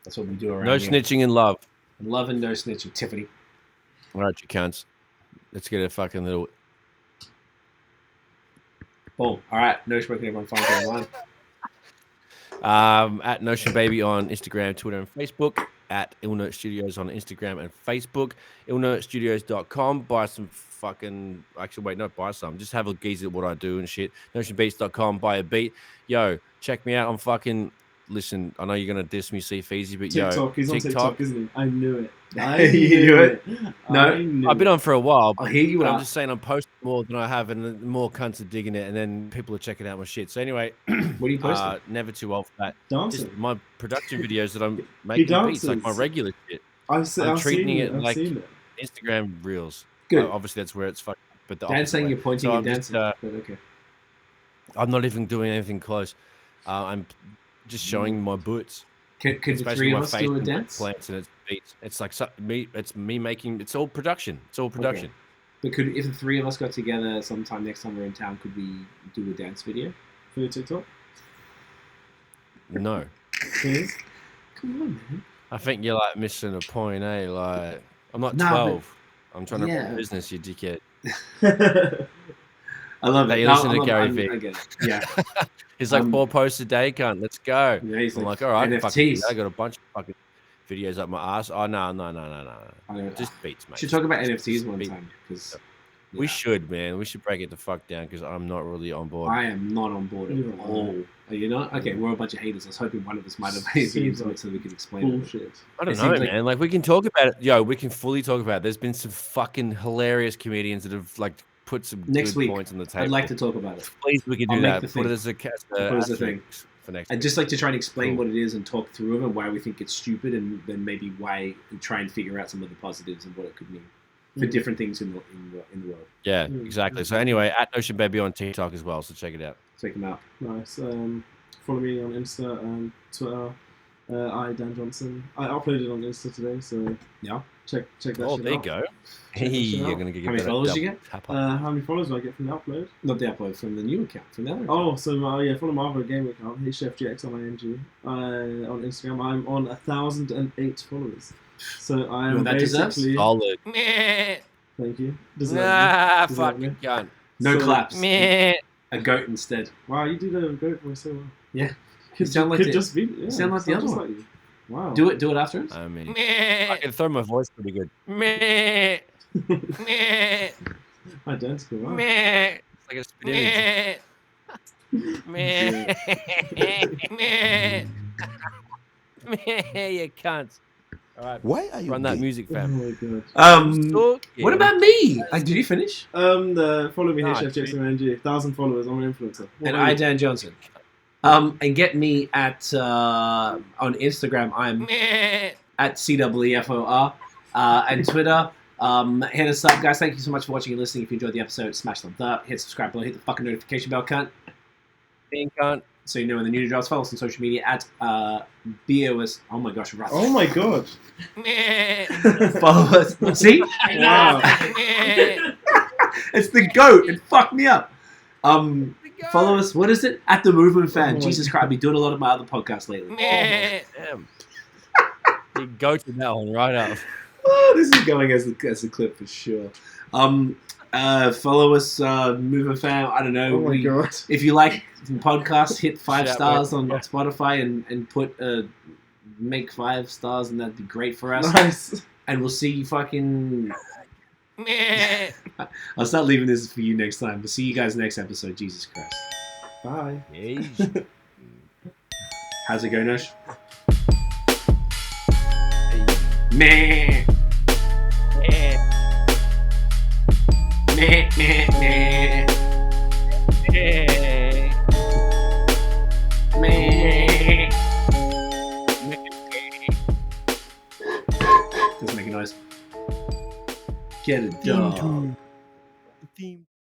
That's what we do around here. No snitching and love. Love and no snitching. Tiffany. All right, you cunts. Let's get a fucking little Cool. All right. No smoking. Everyone find you online. At Notion Baby on Instagram, Twitter, and Facebook. At Illnote Studios on Instagram and Facebook. IllnoteStudios.com. Buy some fucking. Actually, wait, not buy some. Just have a gaze at what I do and shit. NotionBeats.com. Buy a beat. Yo, check me out on fucking. Listen, I know you're gonna diss me, see Feezy, but TikTok. He's on TikTok, isn't he? I knew it. You knew it? No. I've been on for a while. I'll hear you but out. I'm just saying I'm posting more than I have, and more cunts are digging it, and then people are checking out my shit. So anyway, What are you posting? never too old for that. Dancing. Just my production videos that I'm making beats, like my regular shit. I'm treating it like Instagram reels. Good. Obviously, that's where it's fucking. But the Dan saying way. you're pointing So and I'm dancing. just, But okay. I'm not even doing anything close. I'm just showing my boots. Could It's the basically three of my us face do a and my dance? plants, and it's beats. It's like me. It's me making. It's all production. It's all production. Okay. But if the three of us got together sometime next time we're in town, could we do a dance video? For your TikTok? No. Please? Come on, man. I think you're like missing a point, eh? Like, I'm not Nah, 12. I'm trying to yeah. run a business, you dickhead. I love it. Hey, you listen to Gary Vee. I get it. Yeah. He's like 4 posts a day, cunt. Let's go. Yeah, he's I'm like, like, all right, fuck it. NFTs. I got a bunch of fucking videos up my ass. Oh, no. I don't- Just beats, mate. should talk about Just NFTs one beats. time because We should, man. We should break it the fuck down because I'm not really on board. I am not on board at all. Are you not? Okay, we're a bunch of haters. I was hoping one of us might have made Seems videos like so we could explain it. Bullshit. I don't It know, seems like- man. Like, we can talk about it. Yo, we can fully talk about it. There's been some fucking hilarious comedians that have, like, put some Next good week, points on the table. I'd like to talk about it. Please, we can I'll do make that. the Put it thing. as Put it as a thing. for next I'd week. just like to try and explain Cool. what it is and talk through it and why we think it's stupid, and then maybe why and try and figure out some of the positives and what it could mean for different things in the world. Yeah, Mm. exactly. So anyway, at Notion Baby on TikTok as well. So check it out. Check them out. Nice. Follow me on Insta and Twitter. I Dan Johnson. I uploaded on Insta today, so Yeah. check that Oh, shit there you out. go. that Hey, shit you're out. gonna get How many that followers you double get? tap up. How many followers do I get from the upload? Not the upload from the new account, from the other. Oh, so follow my other game account, HFGXMING. On Instagram, I'm on 1,008 followers. So I You know am what that deserves? basically. Solid. Thank you. Deserve me. Nah, Deserve fucking me. gun. No So- claps. Meh. A goat instead. Wow, you do the goat voice so well. Yeah. Could, sound like could the- just be. Yeah, sound like the other just one. like you. Wow. Do it after us. I mean, I can throw my voice pretty good. Meh. Meh. Identical. Wow. Meh. It's like a spit image. Meh. Meh. Meh. You can't. All right, Why are you run that gay? music, Oh fam. my god. What about me? Did you finish? Follow me, Nah, HFGXMNG. 1,000 followers. I'm an influencer. What And about I, you? Dan Johnson. And get me at on Instagram. I'm at CWEFOR. And Twitter. Hit us up, guys. Thank you so much for watching and listening. If you enjoyed the episode, smash thumbs up, hit subscribe below, hit the fucking notification bell, cunt. Being cunt. So you know when the new drops. Follow us on social media at BOS. Oh my gosh, right. Oh my god. Follow us. See? Wow. It's the goat. It fucked me up. Follow us. What is it? At the Movement Fan. Oh my Jesus Christ, I've been doing a lot of my other podcasts lately. Damn. You go to that one right up. Oh, this is going as a clip for sure. Follow us, Movement Fan. I don't know. Oh my god. If you like podcasts, hit 5 Shout stars out, on yeah. Spotify and put make 5 stars, and that'd be great for us. Nice. And we'll see you fucking. I'll start leaving this for you next time. We'll see you guys next episode. Jesus Christ. Bye. How's it go, Nosh? Meh. Meh, meh, meh. Meh. Doesn't make a noise. Get a dog. Theme.